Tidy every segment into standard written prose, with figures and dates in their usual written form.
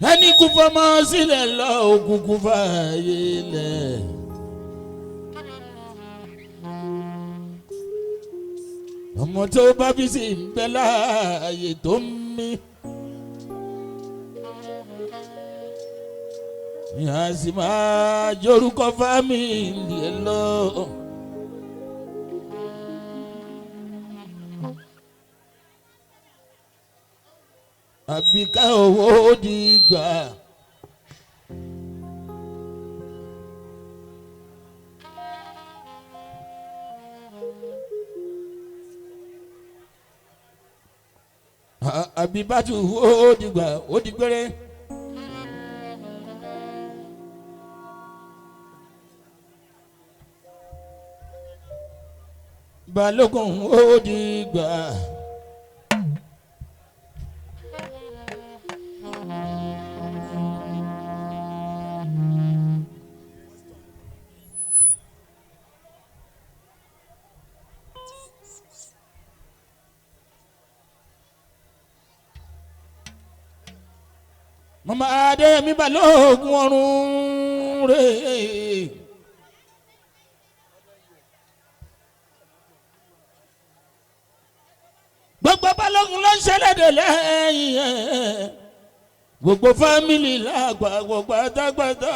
ẹni kú fọmọ sílẹ̀ lọ òkùnkùn fààyè lẹ̀. ọmọ tó bá bí sí ń bẹ láàyè tó ń mí. ìyá sì máa jorúkọ fámìlì ẹ lọ. Abike owó dìgbà. Abibat owó dìgbà ó di gbére. Balogun owó dìgbà. Mama Adeyemi Balogun ọ̀run rẹ̀. Gbogbo Balogun ló ń ṣẹlẹ̀dẹ̀ lẹ́yìn ẹ̀. Gbogbo fámìlì làgbà gbogbo àtàgbàtà.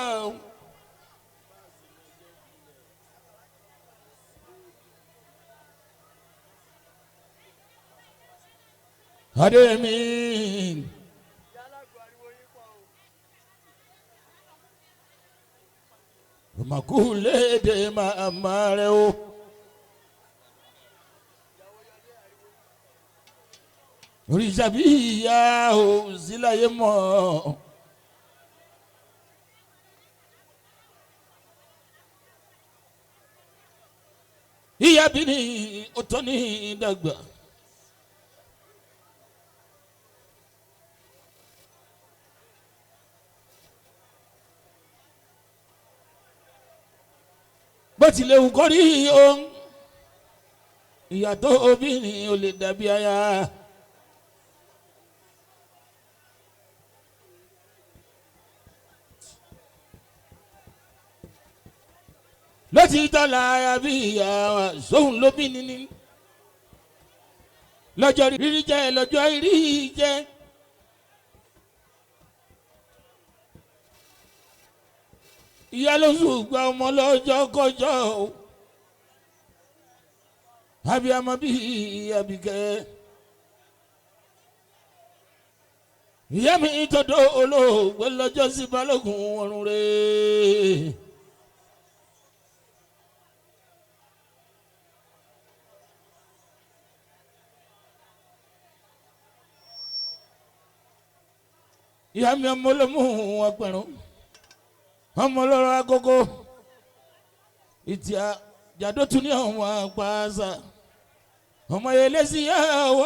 Adeyemi. Makule de mamare o. Orisabiya o zilaye mo. Iya bini otoni dàgbà. Bó tilẹ̀ wù kó rí o ìyá tó obìnrin ò lè dàbí aya. lọ́tí tọ́lá aya bí ìyá wa sóhun ló bí níní. lọ́jọ́ rírí jẹ́ lọ́jọ́ rí jẹ́. ìyá ló ṣùgbọ́n ọmọ lọ́jọ́ kọjọ́ o. abiyamọ bí Abike. ìyá mi tọdọ olóògbé lọ́jọ́ sí Balogun ọ̀run rẹ̀. ìyá mi ọmọ olómù ọpẹrún. ọmọ lọ́rọ̀ agogo ìtì àjàdó tún ní àwọn àpáṣà ọmọ Esie yàwó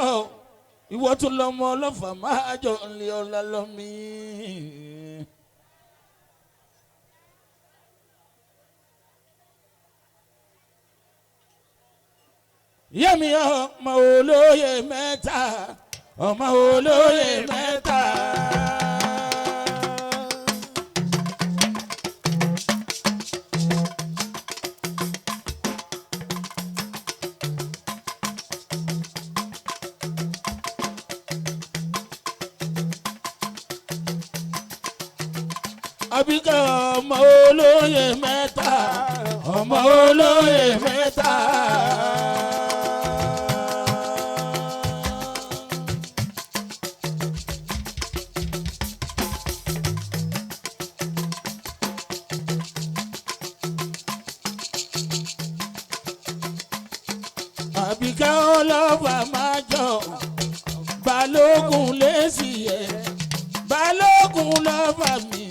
ìwọ tún lọmọ ọlọ́fà máa jọ ńlẹ ọlá lọmí. ìyá mi ọmọ olóyè mẹ́ta ọmọ olóyè mẹ́ta. Abike ọmọ olóyè mẹ́ta ọmọ olóyè mẹ́ta. Abike ọlọ́fà máa jọ Balogun l'Esie Balogun lọ́fà mi.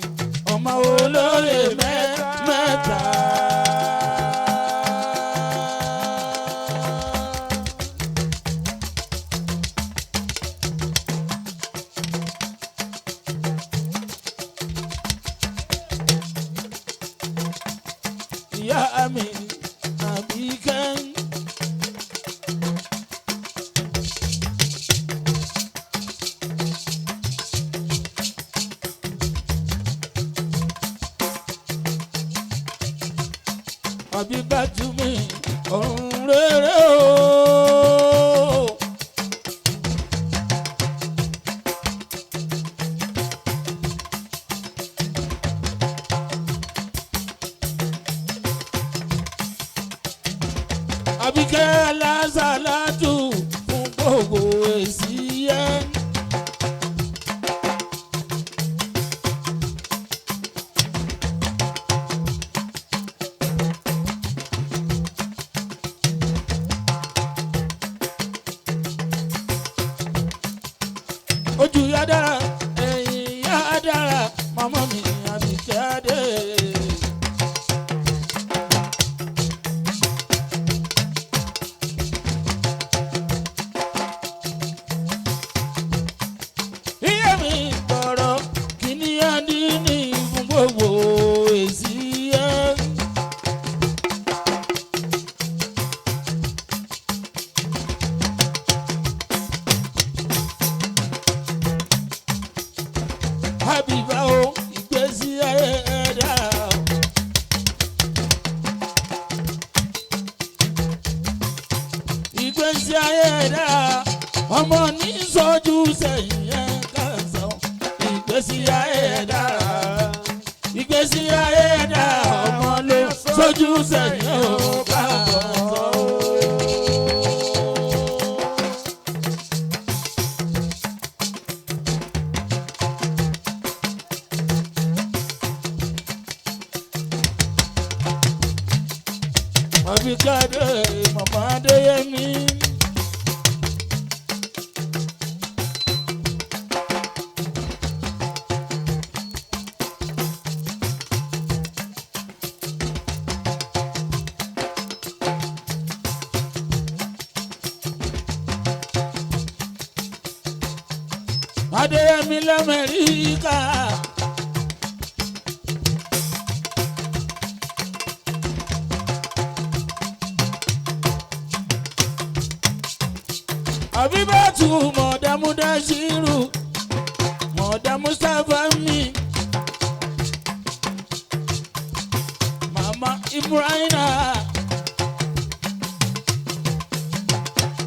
ọmọ olóyè mẹ́ta. ìyá mi Abike. Abibat mi ọ̀run rere o. Abike alazalatu fún gbogbo Esie. Ojú ya dára, ẹ̀yìn ya dára, màmá mi Abike adé. Iye mi gbọ́rọ̀ kí ni a ní ní fún gbogbo Esie. Abibat o, ìgbésí ayé ẹ̀dá. Ìgbésí ayé ẹ̀dá, ọmọ ní sójú sẹ́yìn ẹ̀ kásán. Ìgbésí ayé ẹ̀dá, ìgbésí ayé ẹ̀dá, ọmọ ló sójú sẹ́yìn ẹ̀ kásán. Abike adé, mama Adeyemi. Adeyemi l'Amẹ́ríkà. Abibat mọ̀dàmú Dashiru, mọ̀dàmú Sáfàmì, mama Ibrahima,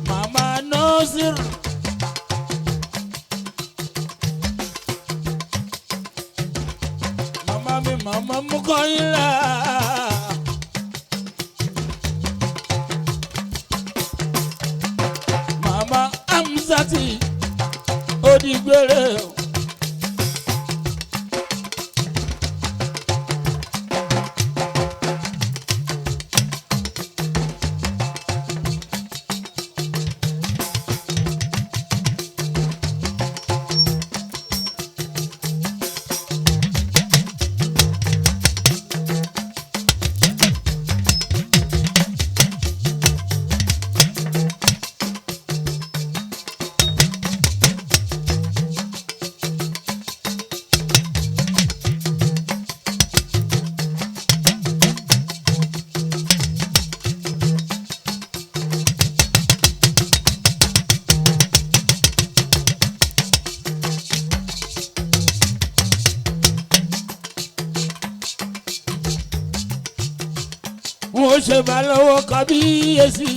mama Nasir, mama mi mama Mukoila. Mama Amzati Odigbere. Wọ́n ṣe bá lọ́wọ́ kábíyèsí.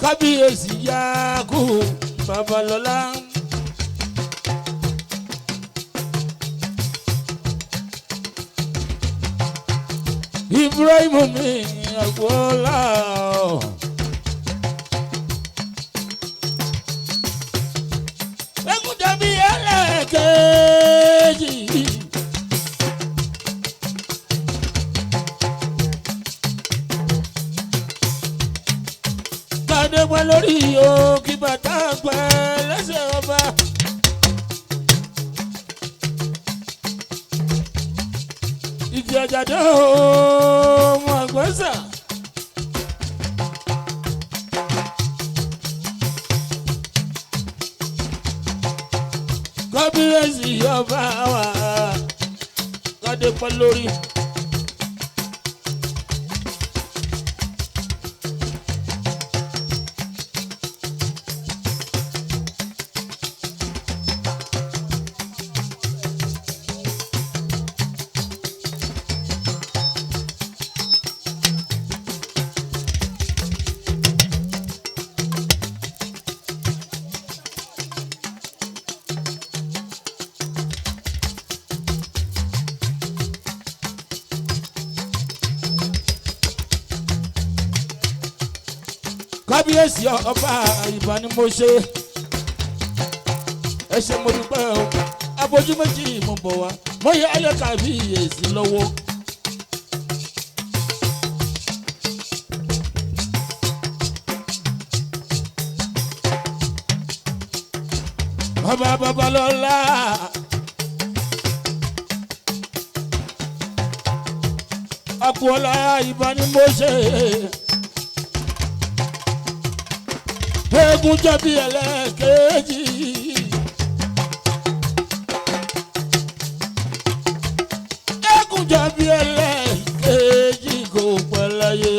Kábíyèsí Yaku Babalọ́lá. Ibrahim mi Agboola. Egunjẹbi ẹlẹ́kẹ̀ẹ́jì. Gbadé pẹ́ lórí òkè bàtà pẹ́ lẹ́sẹ̀ ọba. Ìdí àjàdá ọmọ àgbẹ̀sà. Kábíyèsí ọba wa Gbadé pẹ́ lórí. kábíyèsí ọba ìbá ni mo ṣe ẹ ṣé mo dúpẹ́ o abojú méjì mo bọ̀ wá mo yẹ ayé kábíyèsí lọ́wọ́. Baba Babalọ́lá Agboola ìbá ni mo ṣe eégún jẹ̀bi ẹlẹ́kẹ̀jì eégún jẹ̀bi ẹlẹ́kẹ̀jì kò pẹ́ láyé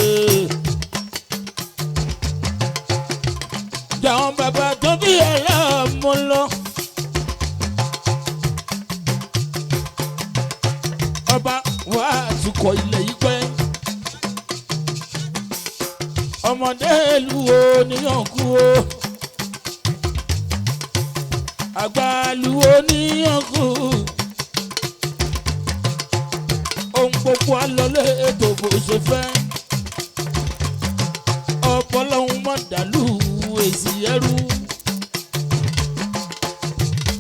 jàwọn bàbá tó bí ẹlẹ́mú lọ. Ọba wa tukọ̀ ilẹ̀ yìí pẹ́ ọmọdé ìlú oníyànkú o àgbà ìlú oníyànkú ohun gbogbo alọ́lé ètò bó ṣe fẹ́ ọpọlọ́hún mọ̀ dàlú èsì ẹrú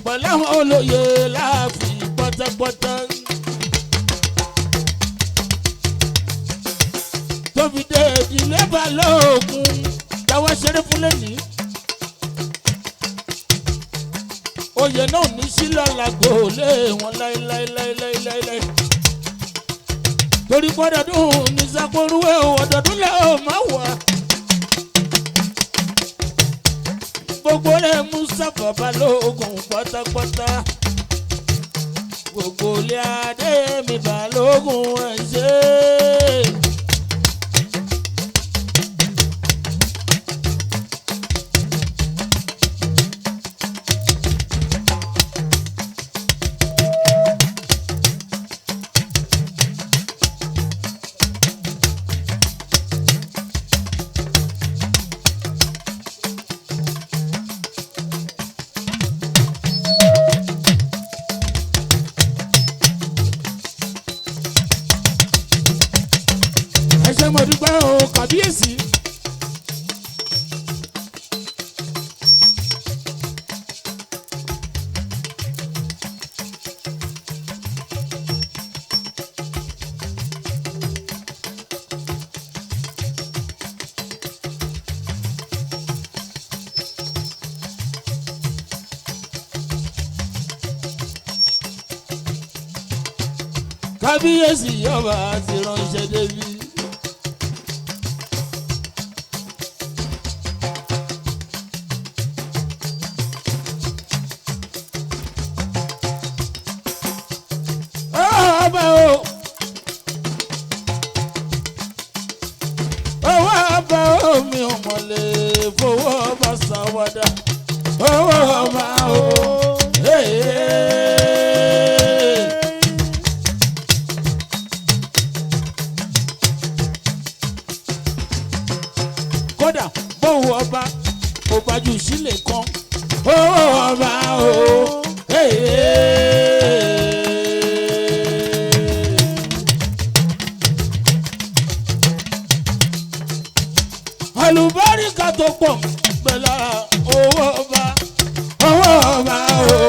pẹ̀lú àwọn olóyè láàfin pátápátá. Tóbi dé ìdílé Balógun táwa ṣeré fún lẹ́nìí. Oyè náà ní sílọ̀ làgbò lé wọn láéláéláéláéláé. Torí pọ́dọ̀dún ní Sápórúwé ọ̀dọ̀dún lẹ́ ò máa wà. Gbogbo rẹ̀ Mustapha Balógun pátápátá. Gbogbo ilé Adeyemi Balógun ẹ̀ ṣe. Mo dúpẹ́ o kábíyèsí. Kábíyèsí ọba ti ránṣẹ́ débi. Kódà bóun ọba kò gbájú sílẹ̀ kan ọba o. Àlùbáríkà tó pọ̀ gbẹ̀lá owó ọba o.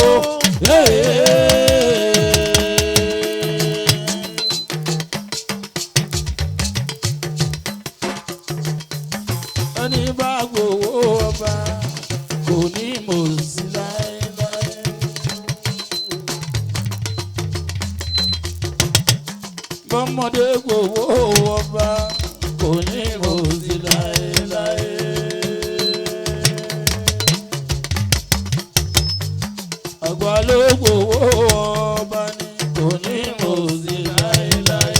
Ẹni bá gbowó ọba kò ní mọ̀ sí láéláé. Bọ́mọdé gbowó ọba kò ní mọ̀ sí láéláé. Àgbà ló gbowó ọba ni kò ní mọ̀ sí láéláé.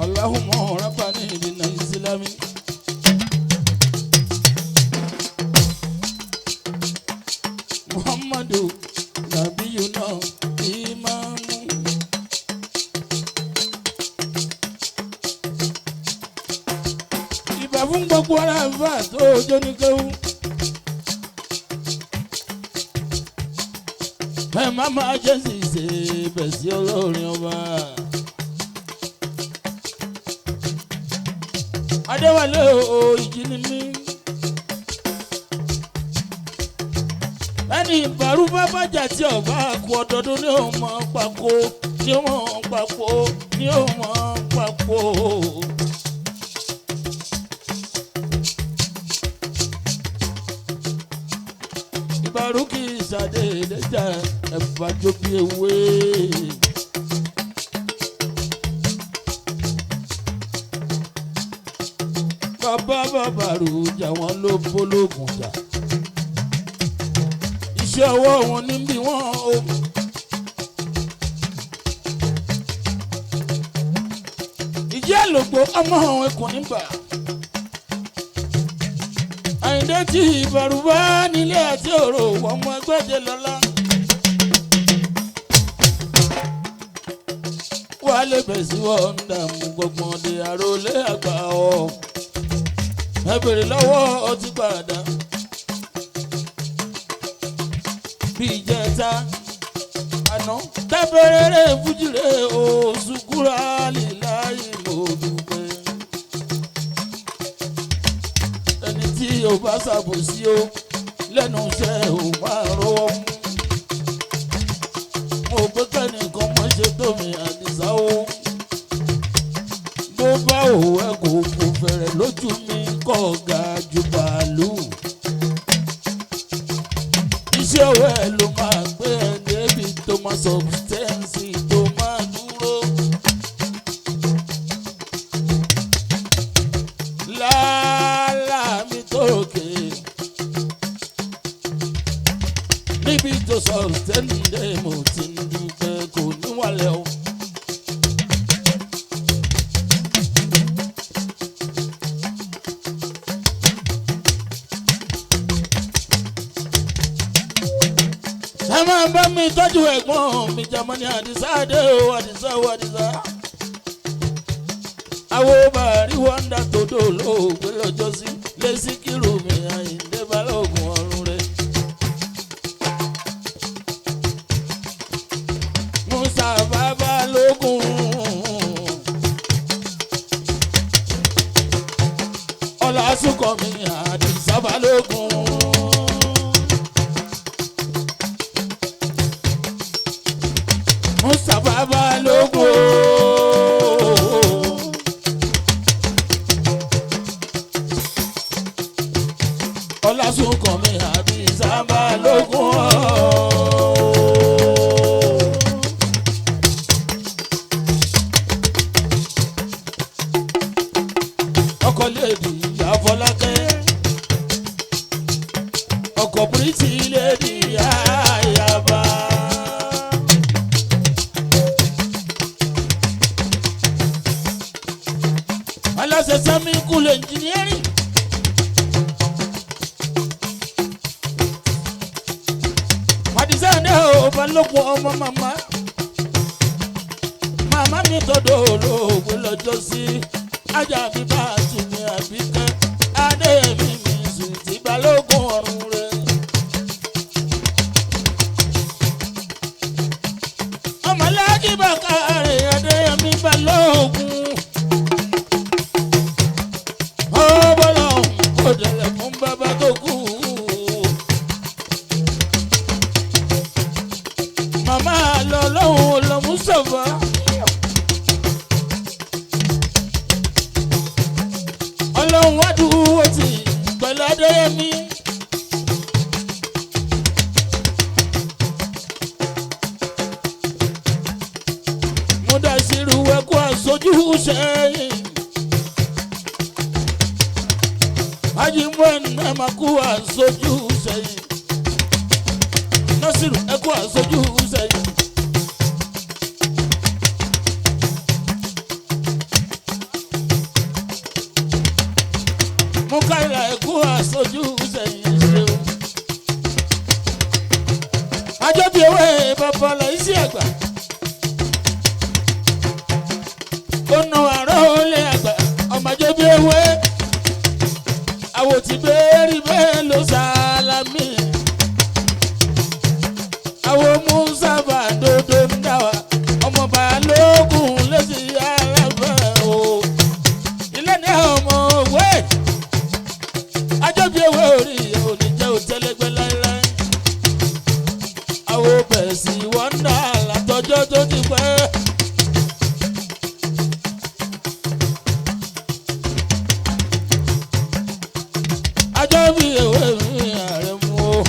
Allahumma rabbani bina islami Muhammadu nabiyuna imamu fún gbogbo ara bá tó jó ní kéwú. ẹ má máa jẹ́ sì ṣe bẹ̀ sí olórin ọba. Adéwálé o ìjì ni mí. ẹni ìbàrú bá bàjá tí ọba kú ọdọọdún ní ọmọ pàkó ní ọmọ pàkó ní ọmọ pàkó. ìbàrú kì í ṣàdédé jà ẹ̀fà jó bí ewé. bàbá bàbàrú jà wọ́n ló bólógùn jà. iṣẹ́ ọwọ́ wọn ní bí wọ́n o. ìjẹ́ àlògbò ọmọ ẹkùn nígbà. Àyìndé tí ìbàrú bá nílé àti òrò ọmọ ẹgbẹ́ jẹ lọ́lá. wà lè bẹ̀ sí wọ́n dààmú gbọ̀ngbọ̀n de àròlé àgbà ọ̀. ẹ bèrè lọ́wọ́ ọtí padà. bí ìjẹta àná tábẹ́rẹ́rẹ́ fújìrẹ́ oṣù kúrò líláyé lòdùpẹ́. ẹni tí o bá ṣàbòsí o lẹ́nu iṣẹ́ ò máa rọwọ́ mú. mo gbé kẹ́nìkan mọ́ ṣe tómi àdìsá o. bó bá òwò ẹ kò fẹ̀rẹ̀ lójú mi kọ́ ga ju bàálù. iṣẹ́ òwe ló máa gbé ẹni ebi tó máa substance tó máa dúró. láàlá mi tó ròkè níbi tó substance mo ti ń dúpẹ́ kò níwàlẹ̀ o. ẹ máa bá mi tọ́jú ẹ̀gbọ́n mi Jámánì Àdìsá dé o Àdìsá o Àdìsá. àwọn bàárí wọ́ndà tó dò lóògbé lọ́jọ́ sí lé Síkírù mi Àyìndé Balógun ọ̀run rẹ̀. Mùsàfà Balógun Ọlásùnkọ̀ mi Àdìsá Balógun. Mùsàfà Balógun Ọlásùnkọ̀ mi Àdìsá Balógun. ọkọ lèdì ìyá Fọlákẹ́ ọkọ Bíríìtì lèdì ìyá Àyàbá. aláṣẹ sami kúlẹ̀ engineering. Àdìsá ní ò Balógun ọmọ màmá. màmá mi tọ́dọ̀ olóògbé lọ́jọ́ sí. ajá mi bá tún ní Àbíkẹ́. Adéyẹmí mi sùn tí Balógun ọ̀run rẹ̀. ọmọláàjì Bàkàrẹ̀ Adéyẹmí Balógun. ó dẹ̀lẹ̀ fún bàbá tó kú. màmá lọ lọ́hùn lọ́mú sọ̀fà. ọlọ́run wá dúró tì pẹ̀lú Adéyẹmí. mo dá sírù ẹ̀kọ́ àsojú sẹ́yìn. Ajimwen ẹ̀makú àsojú sẹ́yìn. Násìrù ẹ̀kọ́ àsojú sẹ́yìn. Mukaila ẹ̀kọ́ àsojú sẹ́yìn ṣeun. Ajọ́bí ewé babalẹ̀ Esie àgbà. Ọ̀nà àrọ́ olè àgbà ọmọ ajọ́bí ewé. ti bẹ́ẹ̀rì bẹ́ẹ̀ ló sálámì. Àwọn Musa Bàdódó ń dá wa ọmọ Balógun lẹ́sìn alábẹ́ o. Ilé ní ọmọ òwe ajọ́bí ewé orí oníjẹ́ òtẹ́lẹ́gbẹ́ láíláí. Àwọn bẹ̀sì wọ́ndà látọjọ́ tó ti pẹ́. Ajọ́bí ewé mi ààrẹ mú o.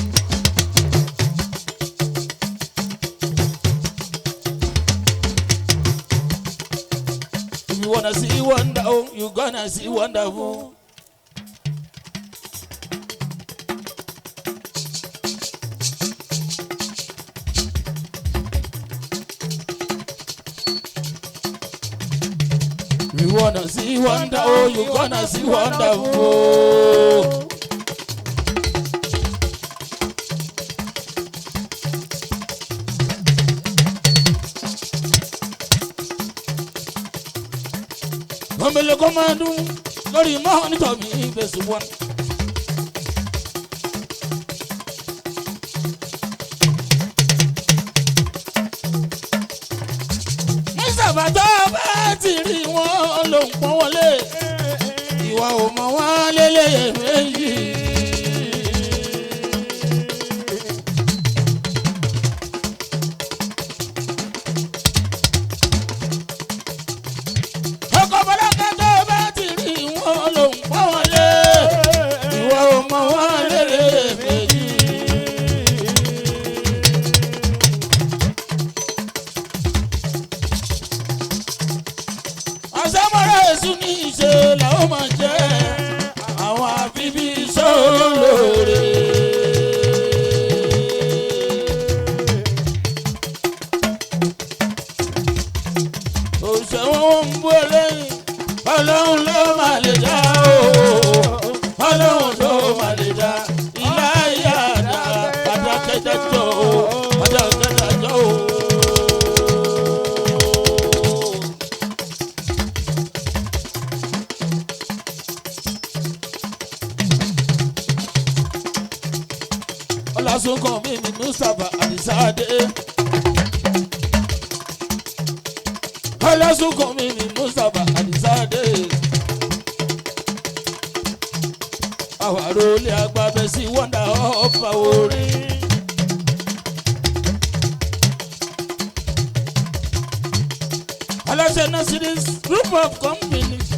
If you wanna see wonder, oh, you gonna see wonderful. You wanna see wonder, oh, you gonna see wonderful. Omele komadu lórí mọ́nítọ̀ mi fèsì wọn. Bàtà bá ti rí wọn ló ń pọ́n wọlé, ìwà ò mọ̀ wọ́n lélẹ́yẹ méjì. Ọkọ̀ bọ́lọ́kẹ́ tó bá ti rí wọn ló ń pọ́n wọlé, ìwà ò mọ̀ wọ́n lélẹ́yẹ méjì. Àsámọ́ra èṣù ní ìṣe làwọn máa jẹ́ àwọn àfibí sólóore. Òṣèwọ́n wọn ń bú ẹlẹ́yìn, Ọlọ́run ló máa lè dá o, Ọlọ́run ló máa lè dá ilá ìyá àdá àdákẹ́dájọ́ o, àdákẹ́dájọ́ o. Ọlásùnkàn mi ni Mustapha Adisade. Ọlásùnkàn mi ni Mustapha Adisade. Àwàrò olè agbábẹ́ sí wọ́ndà ọ̀fà orí. Aláṣẹ náà sí this group of companies.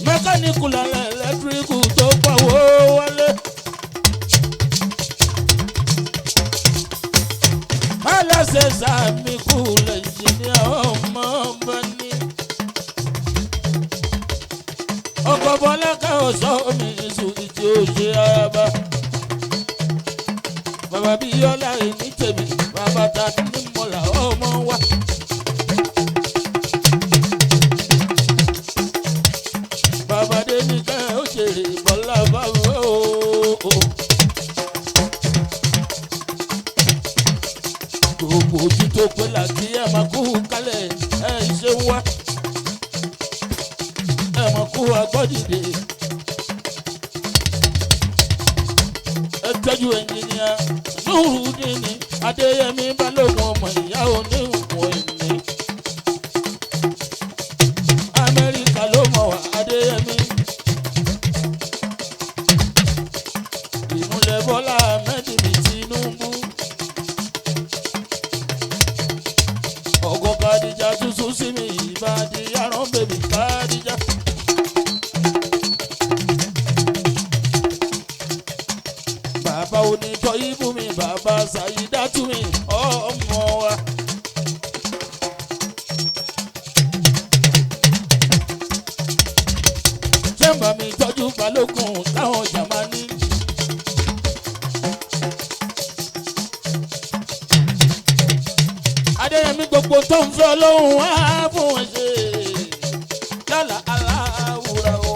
Mẹkáníkù lálẹ́ ẹlẹ́tíríkù tó pawó wálé. Aláṣẹ sàmì kù lẹ́yìn ní ọmọ bá ní. Ọkọ̀ bọ́lá káwọ̀ sọ mi sùn ìtì òṣè ayaba. Bàbá bí yọ́lá èmi tèmi, bàbá ta ní mọ́là ọmọ wa. Bàbá dé ní ká ó ṣèrè bọ́lá báwo o. Gbogbo ojú tó pé làkí ẹ̀ máa kú kálẹ̀ ẹ̀ ṣe wá. Ẹ̀ máa kú agbọ́dìde. Ẹ tọ́jú ẹnjìníà Nurudeen Adeyemi Balogun ọmọ ìyá oníhùn ẹ̀mí. Amẹ́ríkà ló mọ̀ wá Adeyemi. Ìmúlẹ̀ Bọ́lá Ahmed Tinubu. Ọgọ́ Kadija tuntun sí mi ìbàdí arán bèbí Kadija. Bàbá onítọ̀ ibú mi, bàbá Sàyídátù mi, ọmọ wa. Ṣẹ́mbà mi tọ́jú Balógun láwọn Jámánì. Adéyẹmí gbogbo tó ń fẹ́ Ọlọ́run wá fún wọn ṣe. Lọ́la aláwùrà o,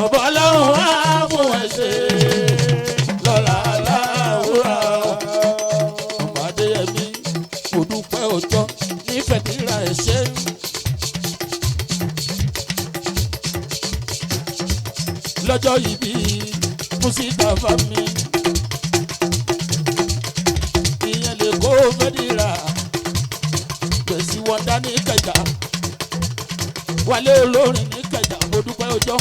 ọ̀bọ̀ Ọlọ́run wá fún wọn ṣe. Lọ́la aláwùrà o, ọmọ Adéyẹmí kò dúpẹ́ ọjọ́ nífẹ̀ẹ́ kíra ẹ̀ ṣe. ọlọ́jọ́ ìbí Mustapha mi ìyẹn lè kó fẹ́díra gbèsè wọn dání Ìkẹjà wálé olórin ní Ìkẹjà mo dúpẹ́ ọjọ́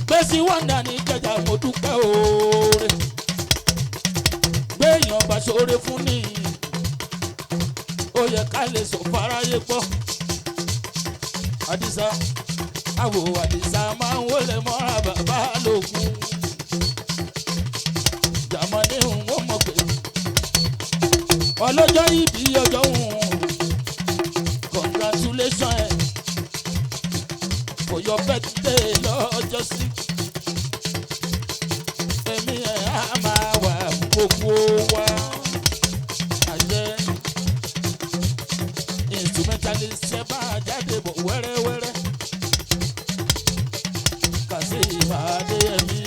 gbèsè wọn dání Ìkẹjà mo dúpẹ́ oore gbẹ̀yàn bá ṣoore fún ni ó yẹ ká lè sọ fáráyé gbọ́ Àdìsá àwò Àdìsá máa ń wọlé mọ́ra bàbá lógún jàmọ́lé ń wọ́n mọ̀ pé ọlọ́jọ́ ìbí ọjọ́ congratulations for your birthday lọ́jọ́ sí èmi ẹ̀ á máa wà gbogbo wa àjẹ́ instrumentalist ṣe bá jáde bọ̀ wẹ́rẹ́wẹ́rẹ́ kàṣí Adéyẹmí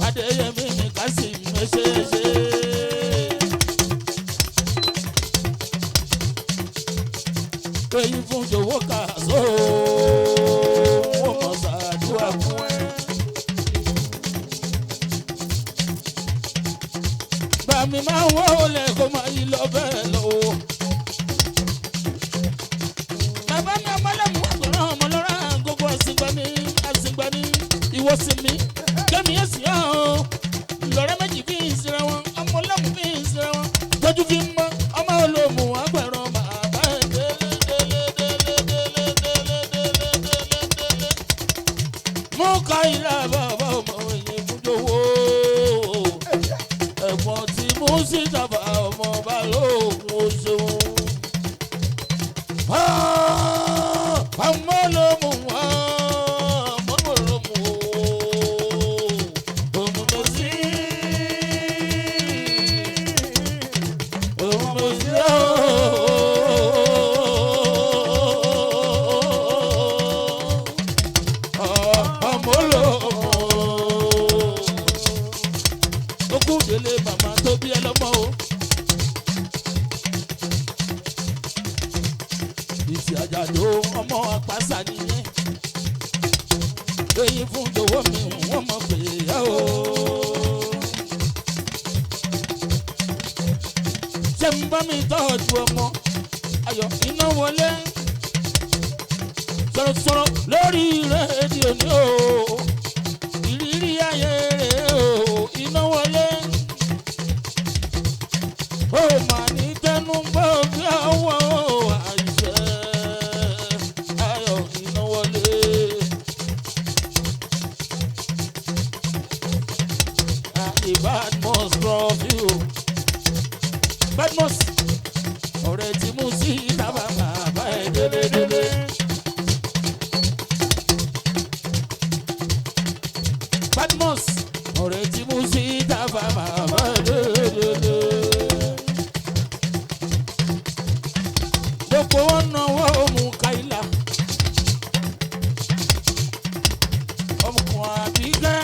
Adéyẹmí ni kàṣí méṣeṣe péyí fún jọ̀wọ́ kàṣó wọ́n mọ̀ ṣàdúrà fún ẹ. Bàmí máa ń wọlé kó máa yí lọ bẹ́ẹ̀ lọ́wọ́. Bàbá mi ọmọlẹ́mú àgbọ̀ràn ọmọ lọ́ra gbogbo àsìngbani ìwọ sí mi. Kẹ́mi ẹ̀sìn ọ̀hún. Lọ́rẹ́ méjì fi ń sinra wọn, ọmọlẹ́mú fi ń sinra wọn. Tọ́jú fi ń mọ́, ọmọ olóòmù àgbẹ̀rán bàbá ẹ̀ délé. Mú ká ìlà bàbá ọmọ ẹ̀yìn fún jọ̀wọ́. Ẹ̀gbọ́n tí Mustapha ọmọ Balogun ó ṣeun. Ọmọ ló mú wá, ọmọ ló mú o. Ọmọ mo sí, ọmọ mo sí o. Ọmọ ló mú o. Okùn délé màmá tó bí ẹ lọ́mọ o. Ìsì àjàdó ọmọ àpáṣà nìyẹn. Èyí fún jọ̀wọ́ mi wọ́n mọ̀ pé yá o. Ṣé ń bá mi tọ́jú ọmọ ayọ̀ iná wọlé? Sọ̀rọ̀sọ̀rọ̀ lórí rédíò ni o. Ìrírí ayé rẹ̀ o. Iná wọlé. Ó mà ní tẹnu gbọ́ bí àwọn àìṣe ayọ̀ iná wọlé. Abibat must love you. Badmus ọ̀rẹ́ tí mú sí ìdábà bàbá ẹ̀ délédélé. Badmus ọ̀rẹ́ tí mú sí ìdábà bàbá ẹ̀ délédélé. Gbogbo wọn náwó mú Káìlà. Ọmọkùnrin Àbíkẹ́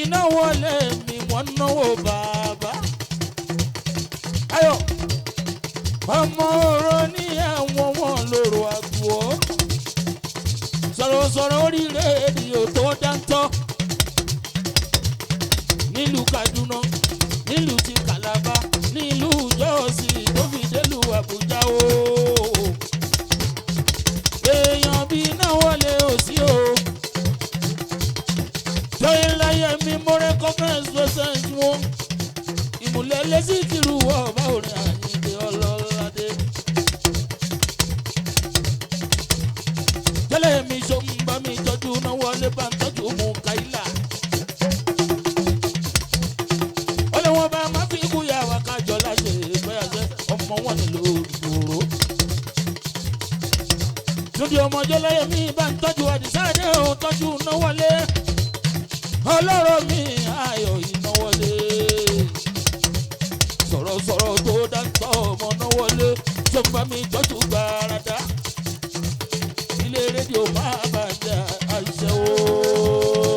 iná wọlé mi wọ́n náwó bàbá. Ayọ̀ ọmọ oró ní ẹ̀wọ̀n wọn lòrò àgbò. Sọ̀rọ̀sọ̀rọ̀ orí rédíò tó dáńtọ́. Nílùú Kaduna, nílùú ti Calabar, nílùú Jọ́ọ̀sì tó fi délùú Àbújá o. Èèyàn bí iná wọlé ò sí o. Jọyìn láyé mi mo recognize present wọn. Ìmùlẹ̀ lẹ́sìn kìrù wọ̀ ọba orin Àyìndé Ọlọ́ládé. Jẹ́lẹ̀ mi ṣó ń bá mi tọ́jú náà wọlé bá ń tọ́jú mú Káìlà. Ọlọ́wọ́n bá má fi kú yà wá kájọ láṣẹ ìgbéyàwó ọmọ wọn nílò òróró. Túndé ọmọ Jẹ́lẹ̀ mi bá ń tọ́jú Àdìsá dé ò tọ́jú náà wọlé. Ọlọ́rọ̀ mi ayọ̀ iná wọlé. Sọ̀rọ̀sọ̀rọ̀ tó dáńtọ́ ọmọ náà wọlé. Ṣé ń bá mi tọ́jú gbàràdá? Ilé rédíò máa bàjẹ́ àìṣe o.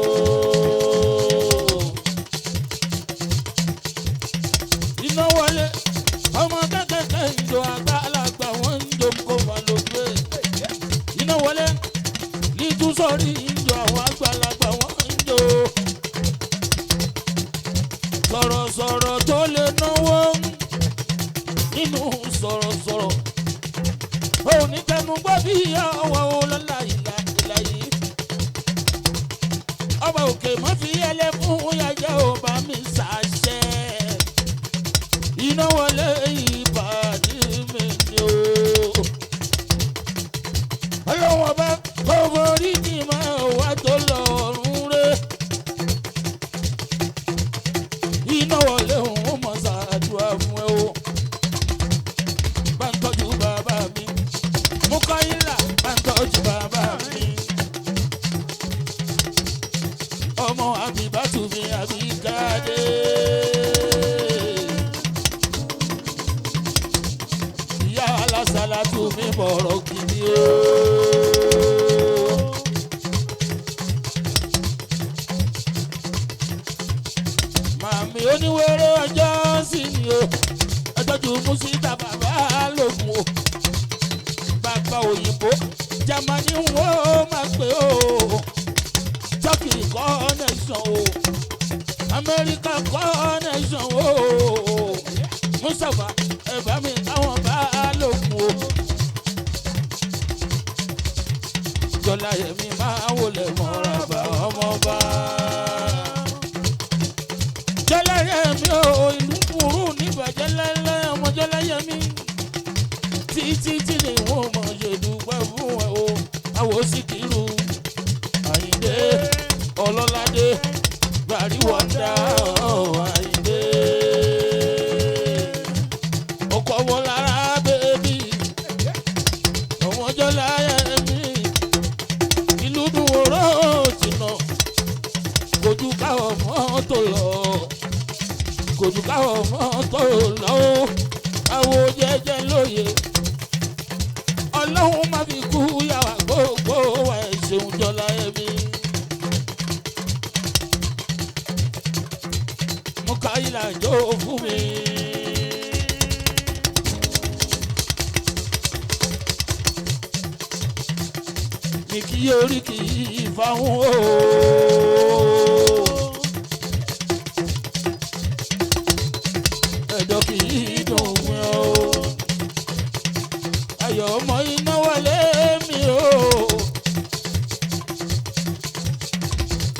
Iná wọlé ọmọ kékeré ń jo àgbàlagbà wọ́n ń jo kó wà ló. sọ̀rọ̀sọ̀rọ̀ tó lè náwó nínú sọ̀rọ̀sọ̀rọ̀ òní tẹnu gbọ́ bí ọwọ́ ọlọ́lá ìlà yìí ọba òkè má fi ẹlẹ́ fún yàjẹ́ ò bá mi ṣàṣẹ iná wọlé ìbàdí mi ni o ọlọ́wọ́n bá kọ́kọ́ rí kí n máa wá tó lọ́rùn rẹ̀ iná wọlé òun mọ̀ ṣàdúrà fún ẹ o bá ń tọ́jú bàbá mi mú kọ́ ilà bá ń tọ́jú bàbá mi ọmọ Abibat mi Abike ìyá alásàlá tún mi bọ̀rọ̀ gidi o. Màmí oníwèrè ọjọ́ sí ni o ẹjọ́jú Musita bàbá lògùn o bàbá òyìnbó Jámánì wọ́n máa pè o Turkey connection o America connection o Mustapha ẹ̀bá mi táwọn bá lògùn o Jọláyẹmí máa wọlé mọ́ra bá ọmọ bá. Jọláyẹmí o ìlú kúrú níbàjẹ́ lẹ́lẹ́ ọmọ Jọláyẹmí títí tí ni wọ́n mọ̀ ṣe dúpẹ́ fún ẹ o àwọn Síkírù Àyìndé Ọlọ́ládé Gbàríwọ̀dá Àyìndé ọkọ̀ wọn lára bèbí ọmọ Jọláyẹmí ìlú dùn wòró tìǹà kojú káwọ̀ mọ́tò lọ kojú káwọ̀ mọ́tò lọ àwọn jẹjẹ lóye Ọlọ́run má fi kú yàrá gbogbo wa ẹ̀ ṣeun Jọláyẹmí. Mo ká ìlà jó fún mi. Mi kí orí kì í fáwọn o. Ẹ̀dọ̀ kì í dùn mí o. Ayọ̀ ọmọ iná wọlé mi o.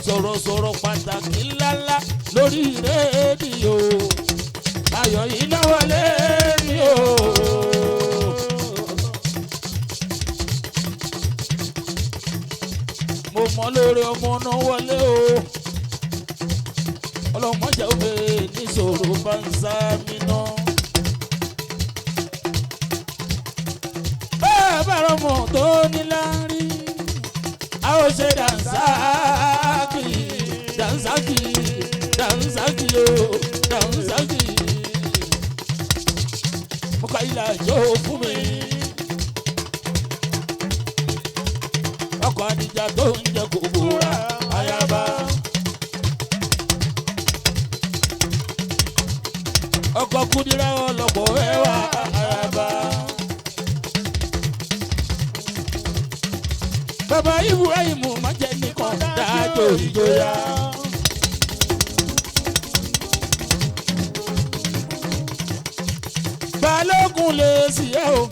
Sọ̀rọ̀sọ̀rọ̀ pàtàkì ńláńlá lórí rédíò. Ayọ̀ iná wọlé mi o. Mo mọ lórí ọmọ náà wọlé o. Ọlọ́mọdé òwe níṣòro bá ń sá mi náà. Bára ọmọ tó níláárí a ó ṣe dànsákì dànsákì dànsákì o dànsákì. Mo ká ìlà jó fún mi. Ọkọ̀ Àdìjà tó ń jẹ kòkòrà ayaba. Ọkọ̀ Kúdírà ọlọ́pọ̀ ẹwà ayaba. Bàbá Ibrahim má jẹ́ nìkan dájọ́ ìjọya. Balógun lè sí ẹ o.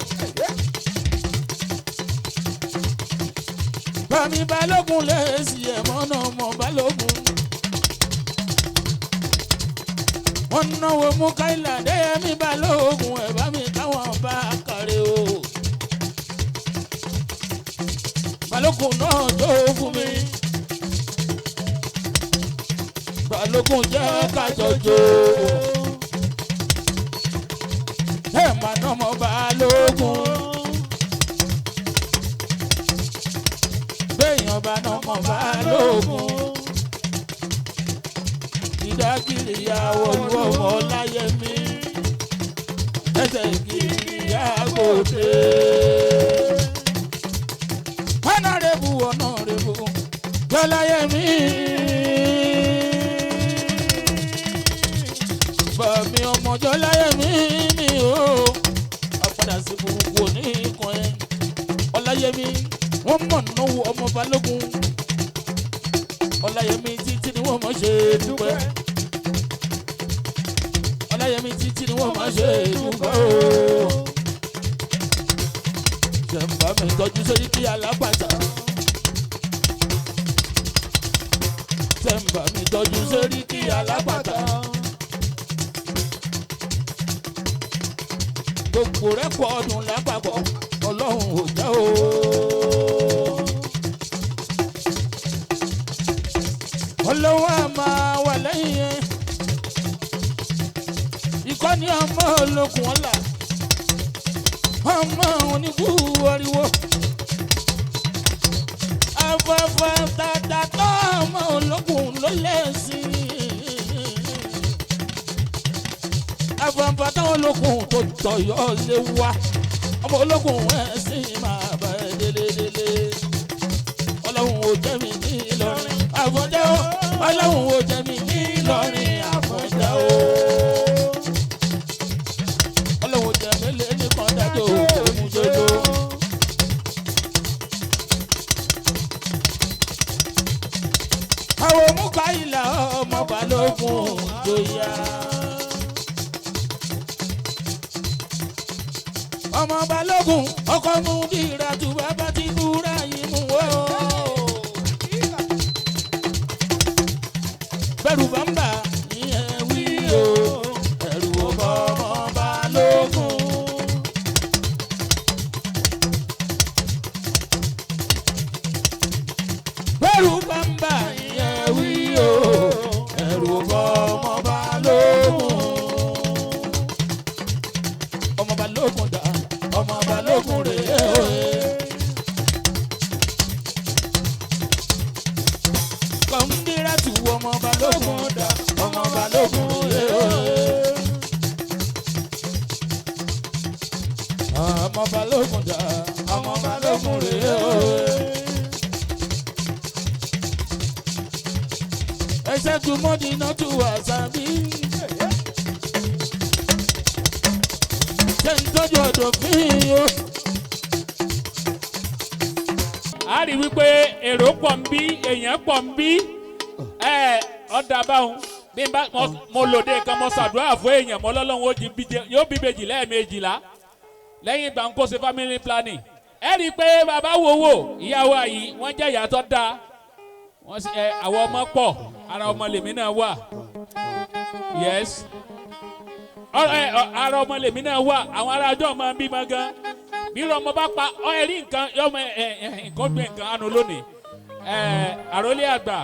Bàmí Balógun lè sí ẹ mọ́nà mọ́ Balógun. Wọ́n náwó mú káìlà Adeyemi Balógun ẹ̀ bá mi káwọn bá kàrẹ́ o. Balógun náà jó fún mi. Balógun jẹ́ kájọjó. Ẹ má ná mọ́ Balógun. Béèyàn bá ná mọ́ Balógun. Ìdágìrì ìyàwó ọmọ Ọláyẹmí. Ẹsẹ̀ kìí yàgòdè. Honorable Jọláyẹmí. Bàmí ọmọ Jọláyẹmí mi o. Àpàdà sí burúkú oníkan ẹ. Ọláyẹmí wọ́n mọ̀ náwó ọmọ Balógun. Ọláyẹmí títí ni wọ́n mọ̀ ṣe dúpẹ́. Adeyemi títí ni wọ́n máa ṣe ìdúpẹ́ o. Ṣẹ̀mbá mi tọ́jú sórí kí alápàtà. Ṣẹ̀mbá mi tọ́jú sórí kí alápàtà. Gbogbo rẹ́kọ̀ọ́dù lápapọ̀ Ọlọ́run ò jẹ́ o. Ọlọ́run á máa wà lẹ́yìn yẹn. Ìkọ́ni ọmọ olókùn ọ̀la. Ọmọ oníkú ariwo. Afẹ́fẹ́ tata tó ọmọ olókùn ló lẹ́sìn. Afẹ́fẹ́ táwọn olókùn tó tọ̀yọ́ lé wá. Ọmọ olókùn ẹ̀sìn máa bá ẹ délédélé. Ọlọ́run ò jẹ́ mi ní Ìlọrin Àfọ̀njá o. Ọlọ́run ò jẹ́ mi ní Ìlọrin Àfọ̀njá o. Ọlọ́run ò jẹ́ mi lé ní kọ́ńdájọ́ òkú jọjọ. Àwọn òmùka ìlà ọmọ Balógun jòyà. Ọmọ Balógun ọkọ mú dìrà tù bàbá ti búra yìí mú wọ́. Bẹ̀rù bàmbà ìyẹn wí o, ẹ̀rù ọkọ ọmọ Balógun. Bẹ̀rù bàmbà ìyẹn wí o, ẹ̀rù ọkọ ọmọ Balógun. Ọmọ Balógun dà, ọmọ Balógun rèé o. Kọ̀ǹdírà tù ọmọ Balógun dà, ọmọ Balógun rèé o. Ọmọ Balógun dà, ọmọ Balógun rèé o. Ẹsẹ̀ tún mọ́dí náà tún wà sábì. Ṣé ń tọ́jú ọ̀dọ̀ fín o? A rí wípé èrò pọ̀ ń bí èèyàn pọ̀ ń bí ọ̀dà báwọn bí n bá mo lòdì kan mo ṣàdúrà fún èèyàn mo lọ́lọ́run yóò bí bèjì lẹ́ẹ̀mejìlá lẹ́yìn ìgbà ń kó ṣe family planning. Ẹ rí i pé bàbá wo ìyàwó àyí wọ́n jẹ́ ìyá tó dáa wọ́n sì àwọn ọmọ pọ̀ ara ọmọ lèmi náà wà yes ara ọmọ lèmi náà wà àwọn ará ọjọ́ máa ń bímọ gan bí ọmọ bá pa ẹ̀rí nǹkan yọmọ nǹkan gbé nǹkan àánú lónìí àròlé àgbà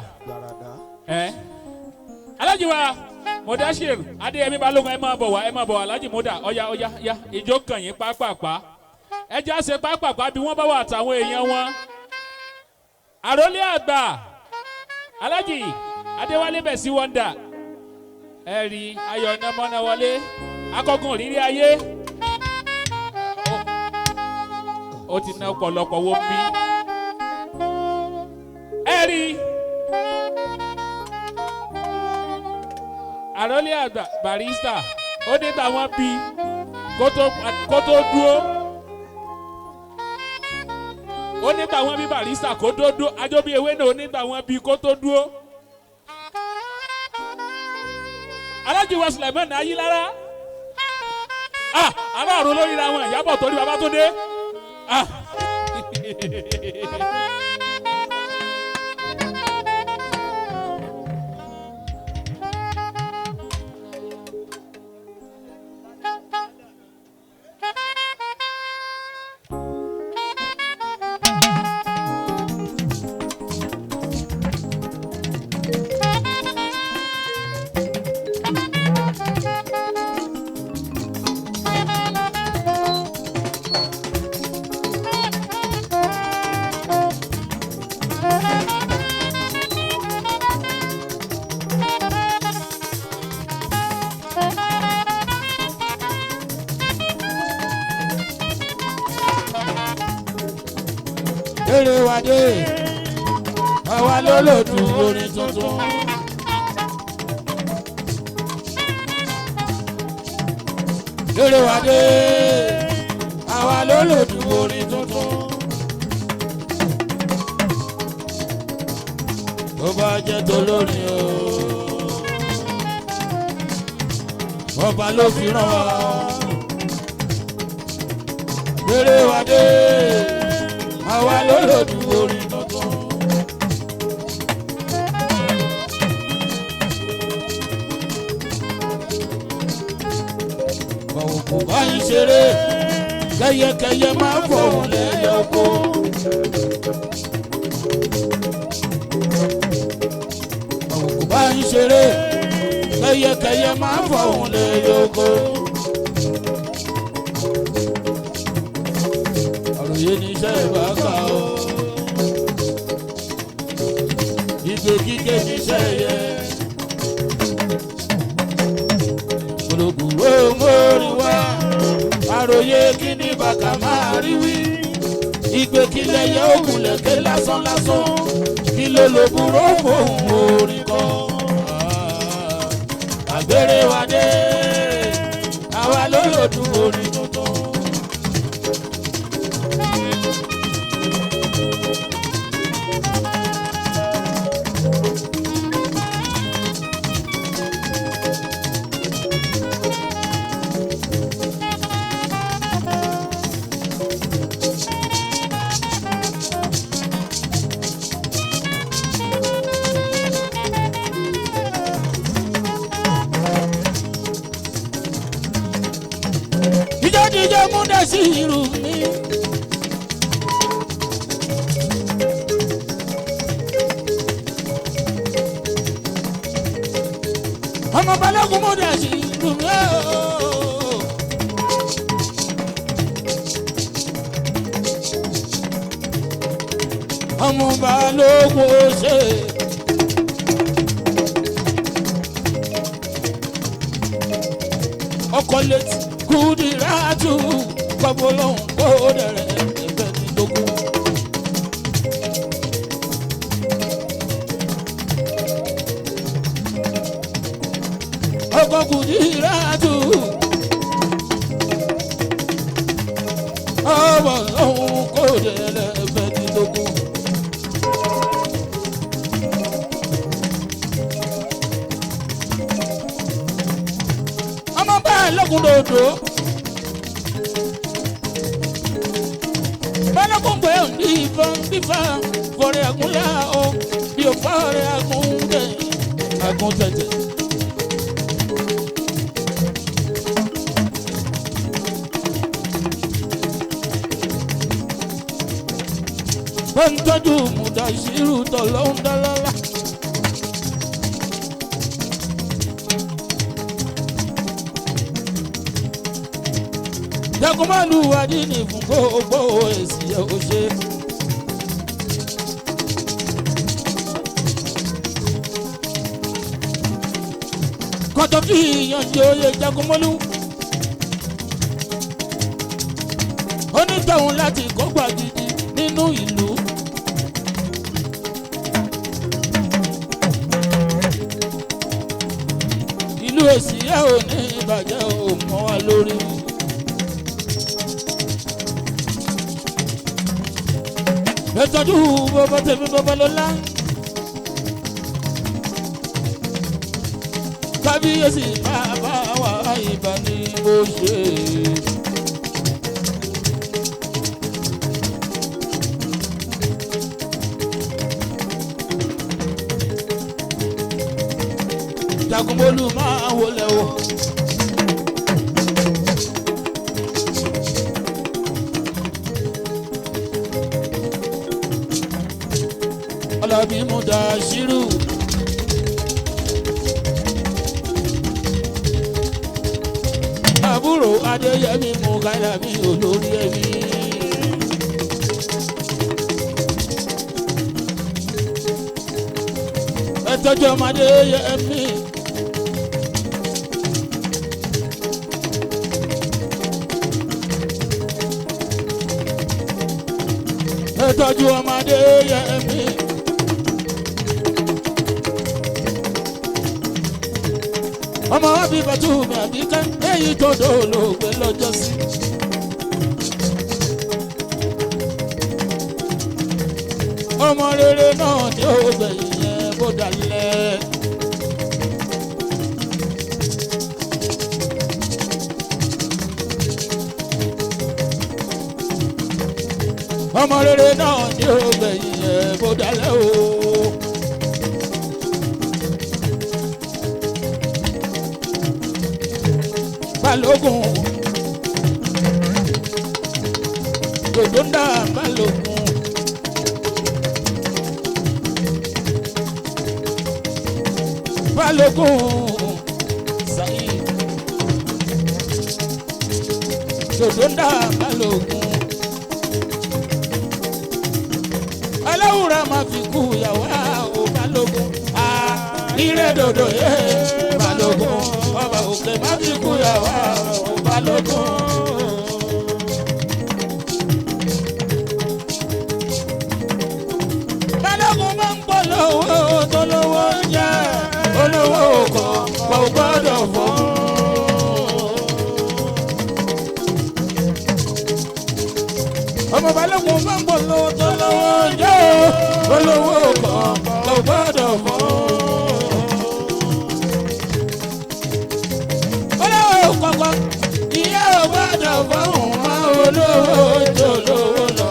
Alhaji wa Mudashir Adeyemi Balogun ẹ máa bọ̀ wá Alhaji Muda ọ̀ya ya ìjó kàn yín pápápá ẹ já ṣe pápápá bí wọ́n bá wà àtàwọn èèyàn wọn àròlé àgbà Alhaji Adéwálé bẹ̀ sí wọ́ndà ẹ̀rí ayọ̀ iná mọ́ná wọlé akọ́gun òrírí ayé ó ti ná ọ̀pọ̀lọpọ̀ wo bí ẹ̀rí àròlé àgbà barista ó dé tàwọn bí kó tó dúró ó ní tàwọn bí barista kó tó dúró ajó bí ewé náà ó ní tàwọn bí kó tó dúró. Alhaji wa Sulaiman Ayilara aláàrú lórí ra wọn Ìyábọ̀ torí bàbá tó dé Eré wa dé, àwa ló lòdù orin tuntun. Eré wa dé, àwa ló lòdù orin tuntun. Tó bá jẹ́ tó lórin o. ọba ló fi rán wa. Gbére wa dé àwa ló lòdù orin tuntun. Báwo kò bá yín ṣeré kẹyẹkẹyẹ máa fọ̀hún lẹ́yẹ oko. Báwo kò bá yín ṣeré kẹyẹkẹyẹ máa fọ̀hún lẹ́yẹ oko. Àròyé níṣẹ́ ìbáka o, ìgbé kíké níṣẹ́ yẹ. Gbòlògbòrò mórí wá, àròyé kí ni bàkà máa rí wí. Ìgbé kílẹ̀ yẹ òkùnlẹ̀ ké lásán lásán, kí ló lò búrò fóun orin kọ́. Àgbèrè wa dé, àwa ló lòdù orin tuntun. Ìjọ múdà sí irú mi. Ọmọ Balogun múdà sí irú mi. Ọmọ Balogun ó ṣe. Ọkọ létí. Kudiratu babolon ko dere ebe ni dogun. Ọkọ Kudiratu babolon ko dere ebe ni dogun. Ọmọ Balogun dodo. Balogun gbé òní ìfọ̀n fífa fọ̀rẹ́ àgúnlá o bí o fọ̀rẹ́ àgúndẹ̀ àgúntẹ̀tẹ̀. Bọ́ńtọ́jú Mùdàṣírù tọ̀lọ́hún dálọ́lá. Jagunmalu adini fún gbogbo Esie ó ṣe. Kọ́tọ́ fi ìyànjú oyè Jagunmalu. Onítọ̀hún láti kógbà gidi nínú ìlú. Ìlú Esie ò ní ìbàjẹ́ ò mọ́ wa lórí. Ẹ̀tọ́jú bàbá tèmi bàbá lọ́lá. Kábíyèsí bàbá wa ìbá ni mo ṣe. Jagunmolu máa wọlé o. Ọlọ́bí Mùdàṣírù. Àbúrò Adeyemi Mukailami olórí ẹbí. Ẹ̀tọ́jú ọmọdé Adeyemi. Ẹ̀tọ́jú ọmọdé Adeyemi. Ọmọ Abibat mi Abike èyí tó dolóògbé lọ́jọ́ sí. Ọmọ rere náà ni ó gbẹ̀yìn yẹn bó dalẹ̀. ọmọ rere náà ní ògbẹ̀yìn ẹ̀ bó dalẹ̀ o. Balogun dòdò ń dá Balogun. Balogun sayi dòdò ń dá Balogun. Aláwùrà máa fi kú ìyàwó o Balogun. Ire dòdò yé Balogun. Ọba òkè máa fi kú ìyàwó o Balogun. Balogun máa ń pọ̀ lówó tó lówó ń jẹ́ olówó kan kò gbọ́dọ̀ fọ́. Ọmọ Balogun máa ń pọ̀ lówó tó lówó ń jẹ́ olówó kan kò gbọ́dọ̀ fọ́. Olówó kankan ìyá ò gbọ́dọ̀ fọ́ òun máa olówó tó lówó lọ.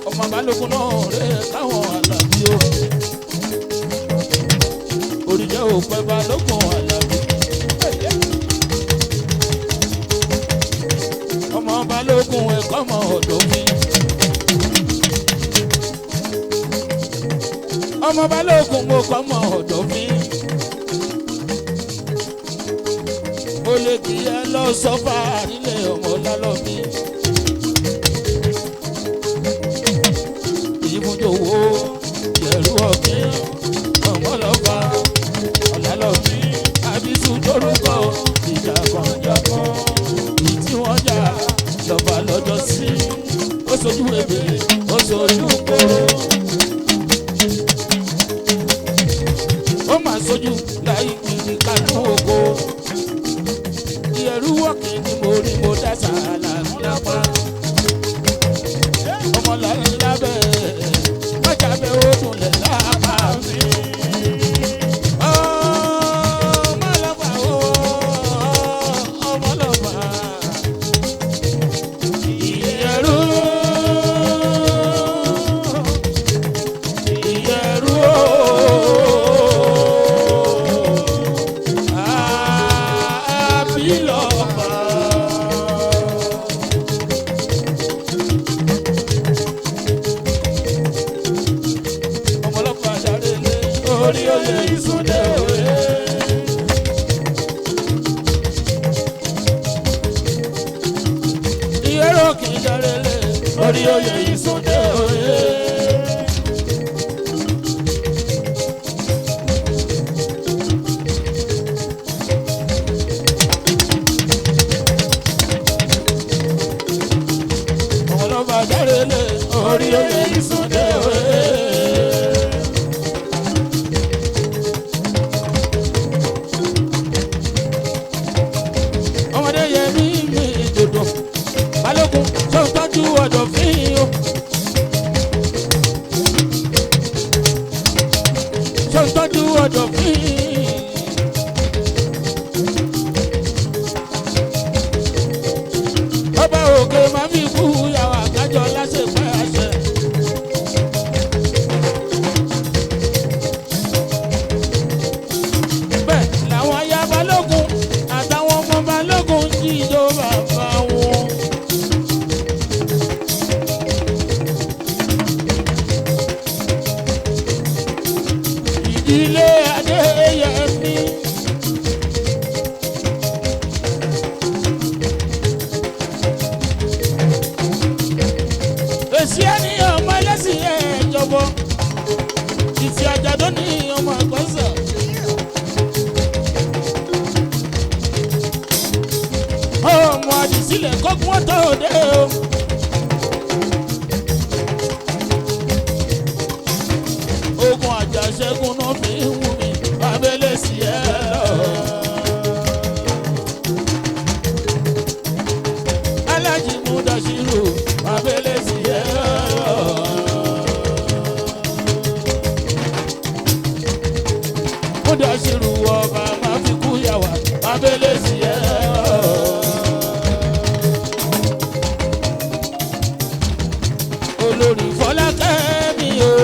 Ọmọ Balogun náà rẹ̀ káwọn Àlàbí o. Oríjẹ́ òpẹ́ Balogun Àlàbí. Ọmọ Balogun ẹ̀kọ́ ọmọ ọ̀dọ́ mi. Ọmọ Balogun mo kọ́ ọmọ ọ̀dọ́ mi. Mo lè kí ẹ lọ sọ́fà nílé ọmọ lálọ́ mi. Ìmújòwò yẹ̀rù ọ̀gbìn ọmọlọ́fà ọ̀làlọ́bí àbísú lórúkọ ìjà kọ̀ọ̀jọ̀kọ̀ ìtí wọ́n jà lọ́ba lọ́jọ́ sí ó sojú ebè ó sojú kóró ó máa sojú láì kiri kanú oko ìyẹ̀rù ọ̀gbìn ni mo rí mo dá sàálà lápá ọmọ lábẹ́ májàbẹ́ ó dùnlẹ̀ lápá mi. Ọmọ lọ́pàá ó ọmọ lọ́pàá ìyẹ̀rù ó àbílọ́pàá. Orí oyè Zisodel òwe. Ìyẹ́rọ kì í darẹ̀lẹ̀. Orí oyè Zisodel òwe. Ọmọlọ́ba darẹ̀lẹ̀. Orí oyè Zisodel òwe. Balogun tó ń tọ́jú ọ̀dọ̀ fín o. Tó ń tọ́jú ọ̀dọ̀ fín. Ọba òkè máa fi kú ìyàwó àkájọ lásìkò àṣẹ. Bẹ́ẹ̀ làwọn aya Balogun àtàwọn ọmọ Balogun jí ìjọba bá wọn. Ilé Adeyemi. Esie ni ọmọ ẹlẹ́sìn ẹ̀jọ̀bọ. Ìtì àjàdó ni ọmọ àgbọ̀nsẹ̀. Ọmọ àdìsílẹ̀ kọ́kún ọ̀tọ̀ òde o. Ogun àjàṣẹ́gun náà fi ń wù mí, abẹ́lé sí ẹ lọ. Alájì Mudashiru, abẹ́lé sí ẹ lọ. olórí Fọlákẹ́mi o.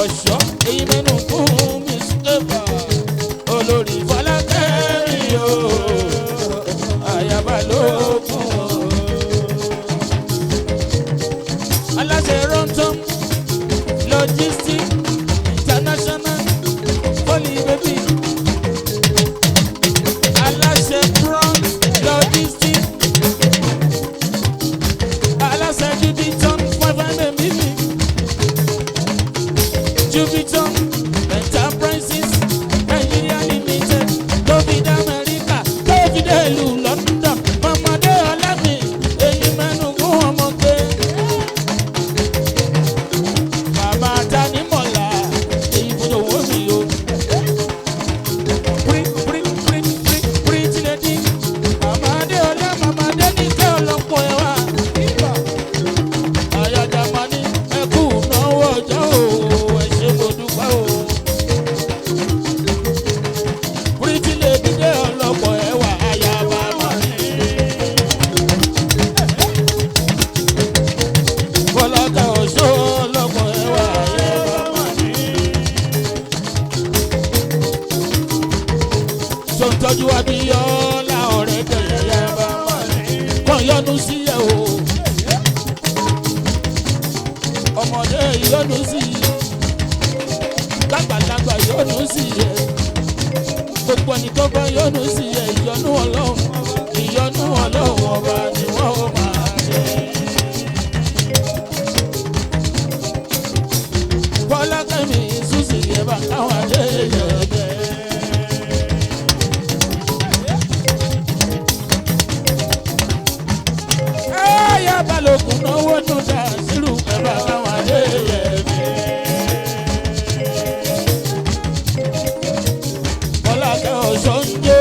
Ọ̀ṣọ́ èyí mẹ́nu fún mi ṣẹ́fà olórí Fọlákẹ́mi o. Aya Balógun o. Aláṣẹ Runtom Logistics International Holy Baby. Aláṣẹ Front Logistics. Aláṣẹ Jubiton 500 million. Jubiton Enterprises Nigeria Limited. David America. David Elu London. Mamade Olami. Èyí mẹ́nu kún ọmọ pé. Màmá Tani Mọ̀lá. Èyí fún owó mi o. Pretty lady. Mamade Ọlá. Mamade Nìkẹ́ ọlọ́pọ̀ ẹ̀wà. Àyájá máa ní ẹkú náwó ọjọ́ o. Ẹ ṣé mo dúpẹ́ o. Pretty lady dé ọlọ́pọ̀ ẹ̀wà. Àyàbá máa ní. Fọlákẹ́ Ọ̀ṣọ́ ọlọ́pọ̀ ẹ̀wà. Àyàbá máa ní. Sọ̀tọ́jú Abíọ́lá ọ̀rẹ́ tẹ̀yẹ̀ Àyàbá máa ní. Kàn yọnu sí ẹ o. Ọmọdé yọnu sí i. Lágbàlagbà yọnu sí ẹ. Gbogbo ẹni tó bá yọnu sí ẹ. Ìyọnu Ọlọ́run. Ìyọnu Ọlọ́run ọba ni wọ́n ó máa ṣe. Fọlákẹ́mi Susi yẹ bá káwọn adé yẹ bẹ́ẹ̀. Aya Balógun náwó tún dá sírù ẹ bá káwọn adé yẹ bẹ́ẹ̀. Fọlákẹ́ Ọ̀ṣọ́ ń jó.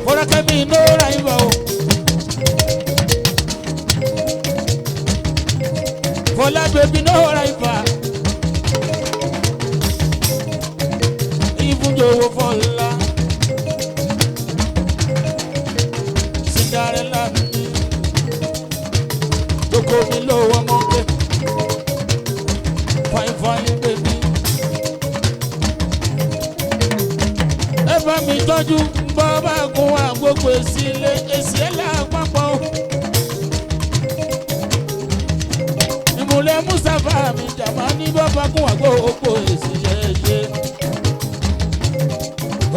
Fọlákẹ́mi ló ra ibà o. Fọlá bèbí ló ra ibà. Ibùdókòwò Fọlá. Cinderella mi. Doko mi lówó mọ́kẹ́. Fine fine baby. Ẹ bá mi tọ́jú bọ́ọ̀bá gun àgbógbò sílé Esie lápapọ̀. Ìmùlẹ̀ Mustapha mi jàmá ní bọ́ọ̀bá gun àgbógbò Esie ṣe.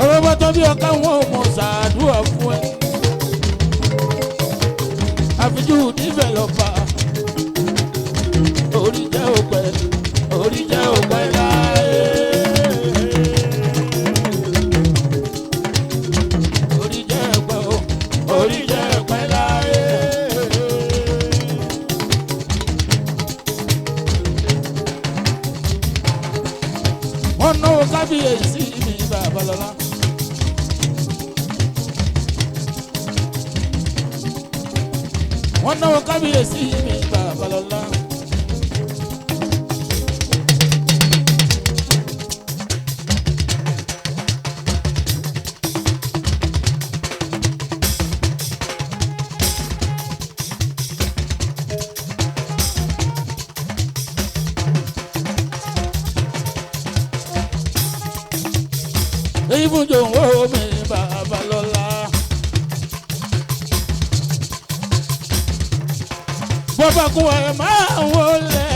Ọ̀rọ̀ bá tọ́ bí ọkà wọn ò mọ̀ ṣàdúrà fún ẹ. Àfijú dìvẹ̀lọ́pà. Orí jẹ́ òpẹ́. Orí jẹ́ òpẹ́ láyé. Orí jẹ́ òpẹ́ o. Orí jẹ́ òpẹ́ láyé. Wọ́n náwó kábíyèsí mi Babalọ́lá. Wọ́n náwó kábíyèsí mi Babalọ́lá. Ibùdó wo mi Babalọ́lá. Bọ́bá kún ẹ̀ máa ń wọlé.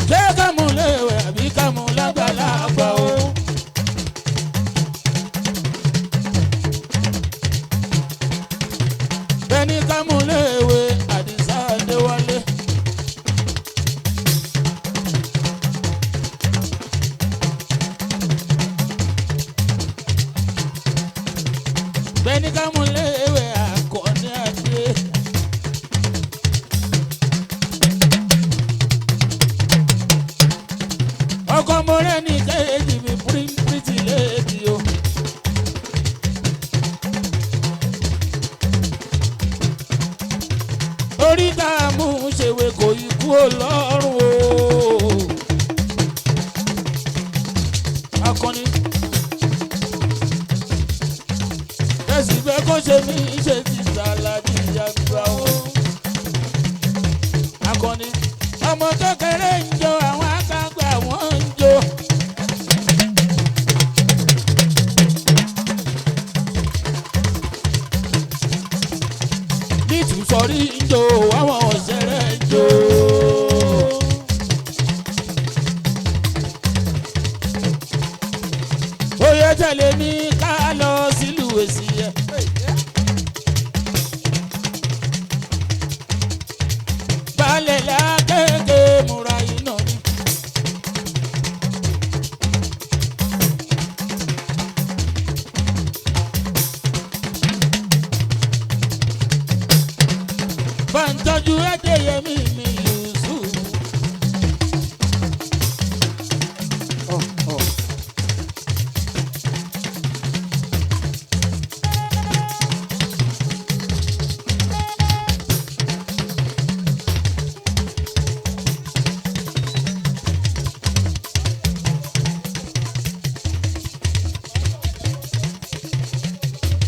Ṣé ká mú léwé àbí ká mú lágbàlagbà o? Bẹ́ẹ̀ni ká mú léwé Àdìsá Adéwálé. Bẹ́ẹ̀ni ká mú léwé Akọni Adé. Ọkọ mọ́rẹ́ ní kéé tẹ̀lé mi ká lọ sílùú Esie. balẹ̀ lákèké múra iná ni. bá ń tọ́jú Adeyemi mi Yusuf.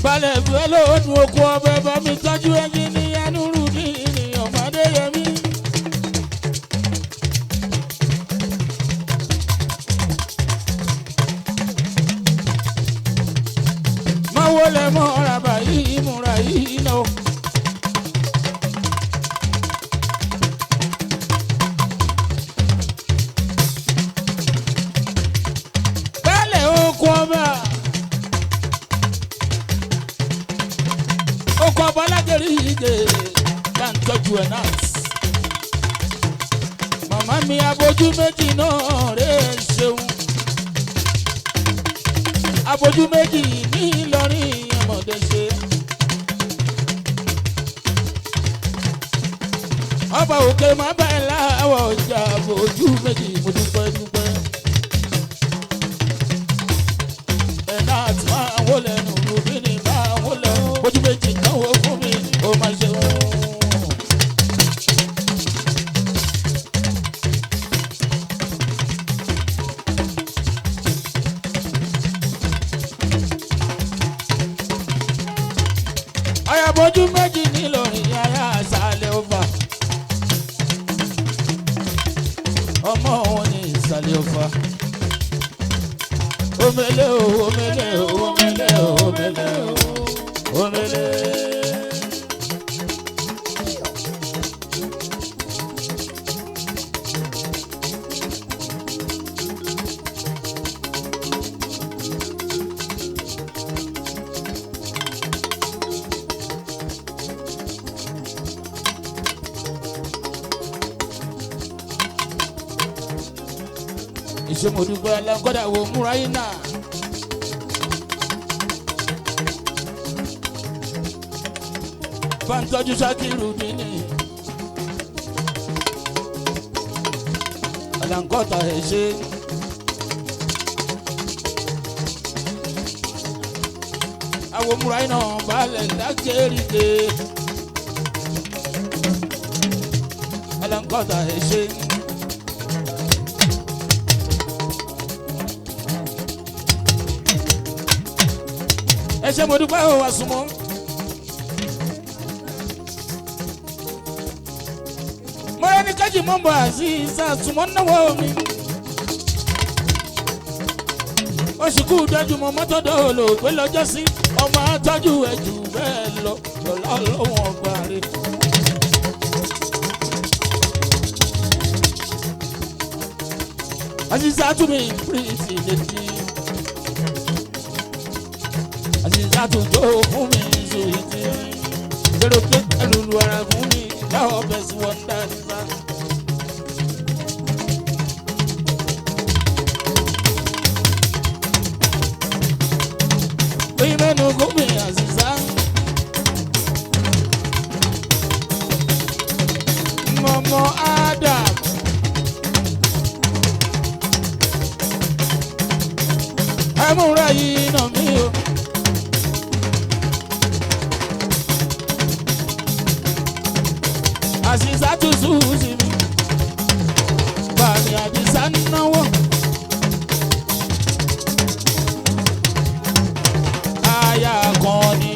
balẹ̀ fẹ́ lóòdù okú ọbẹ̀ bá mi tọ́jú ẹyin ní ẹnurú ní ènìyàn Adeyemi. máa wọlé mọ́ ọ̀ràbà yìí múra yìí náà. balẹ̀ okú ọbẹ̀. Oko balageri ige kan tọ́jú ẹ̀ náà. Màmá mi abojú méjì náà rẹ̀ ṣeun. Abojú méjì ní Ìlọrin ọmọdé ṣe. Ọba òkè má bẹ́ẹ̀ láwọ̀ ọjà abojú méjì mo dúpẹ́ dúpẹ́. Ẹ̀ náà tí wọ́n á wọlé nù lóbi ní bá wọlé ojú méjì náwó fún mi ó máa ṣe wọ́n. ayabojú méjì nílòrin ayá àṣàlẹ̀ ọba ọmọ wọn ní ìsàlẹ̀ ọba. omele o omele o omele o omele o omele. Ìṣe mo dúpẹ́ alágọ́dà wo múra yín náà. Fáńtọ́jú Ṣákìrù nínú. Àlàǹkọ́ta ẹ̀ ṣe. Àwọn múra yín náà balẹ̀ lákèrèké. Àlàǹkọ́ta ẹ̀ ṣe. Ẹ ṣé mo dúpẹ́ o wá súnmọ́. Mọ́rẹ́ ní kájí mọ́mbà sí ìsàsùnmọ́ náwó mi. Oṣù kú dájú mọ́ mọ́tọ́dọ̀ olóògbé lọ́jọ́ sí. Ọmọ àtọ́jú ẹ̀ jù bẹ́ẹ̀ lọ lọ́lá lọ́wọ́ ọgbà rẹ̀. Àṣìṣe àtúmí pírìtì létí. Àṣìṣàtò jó fún mi sòyìtì. Gbèrò pé ẹlòlù ara fún mi láwọ̀ bẹ̀ sí wọn dáadáa. Oyin mẹ́nu gómìn àṣìṣà. Mọ̀mọ́ Adam. Ẹ̀múra yìí nà mí o. Àṣìṣà tún sùn sí mi. Bàmí àdìsá náwó. Aya kan ní.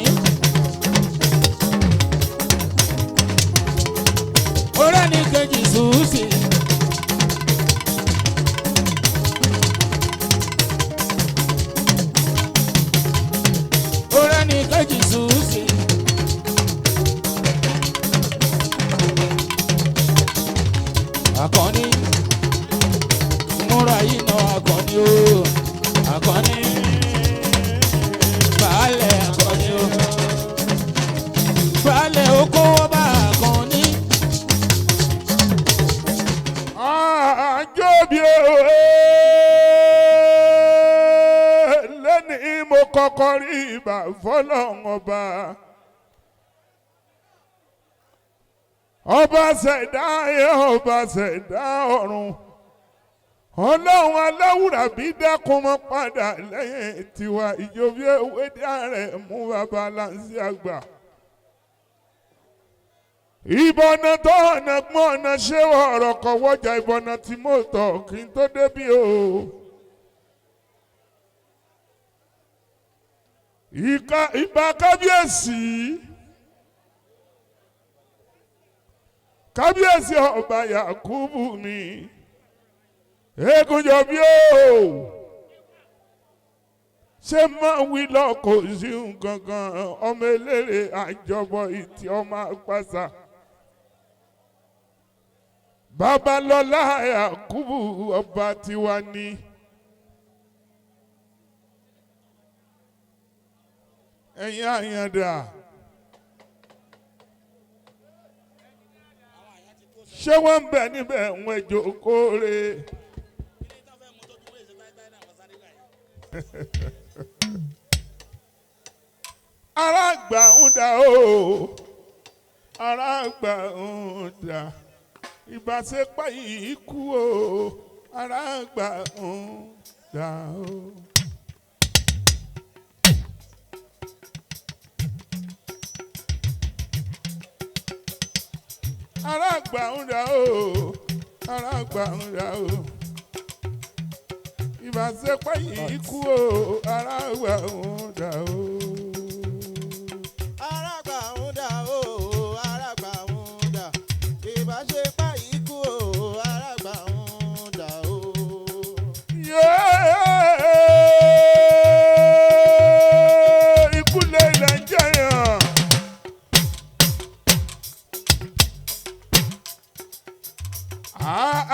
Ọ̀rẹ́ ní kejì sùn sí. Ọ̀rẹ́ ní kejì sùn sí. Akọni múra yìí nà akọni o akọni. lẹ́ni mo kọ́kọ́ rí ìbà fọ́lọ́run ọba. Ọba ṣẹ̀dá ayé ọba ṣẹ̀dá ọ̀run. Ọlọ́run aláwùrà bí dákun mọ́ padà lẹ́yìn tiwa ìjòbí ewé dáre mú bàbá láǹsí àgbà. Ìbọnà tó ọ̀nà gbọ́n ọ̀nà ṣé ọ̀rọ̀ kan wọ́jà ìbọnà tí mo tọ̀ kí n tó débí o. Ìbà kábíyèsí. Kábíyèsí ọba Yakubu mi. Egunjọ bí o. Ṣé máa wí lọ́kọ̀ sí nǹkan kan ọmọ eléré àjọbọ̀ ìtì ọmọ àpàṣà. Babalọ́lá Yakubu ọba tiwa ni. Ẹ̀yin àyàndà. Ṣé wọ́n ń bẹ̀ níbẹ̀ wọ́n jókòó rẹ̀? Arágbà ń dà o. Arágbà ń dà. Ìbáṣepọ̀ yìí kú o, arágbà ń dà o. Arágbà ń dà o, arágbà ń dà o. Ìbáṣepọ̀ yìí kú o, arágbà ń dà o. Arágbà ń dà o, arágbà ń dà. Ìbáṣepọ̀ yìí kú o, arágbà ń dà o. Ikú lé ilẹ̀ ń jẹyàn.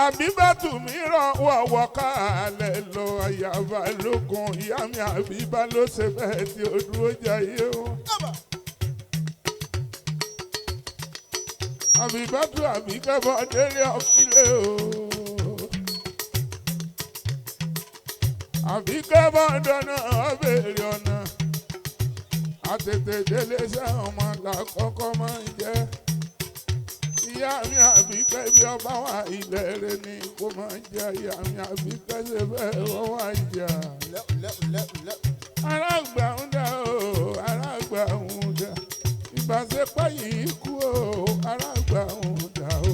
Abibatu mi ràn wọ̀wọ̀ kálẹ̀ lọ àyà Balogun. Ìyá mi Abiba ló ṣe bẹ́ẹ̀ tí ó dúró jayé o. Abibatu Abike bọ́ délé ọ̀kílẹ̀ o. Abike bọ́ dọ́nà ọ̀bẹ̀rẹ̀ ọ̀nà. Àtètè délé sẹ́wọ̀n ọmọ làkọ́kọ́ máa ń jẹ́. Ìyá mi Abike bí ọba wà ilẹ̀ rẹ̀ ni kó máa ń jẹ́. Ìyá mi Abike ṣe bẹ́ẹ̀ wọ́n wá jà. Arágbà ń dà o, arágbà ń dà. Ìbáṣepọ̀ yìí kú o, arágbà ń dà o.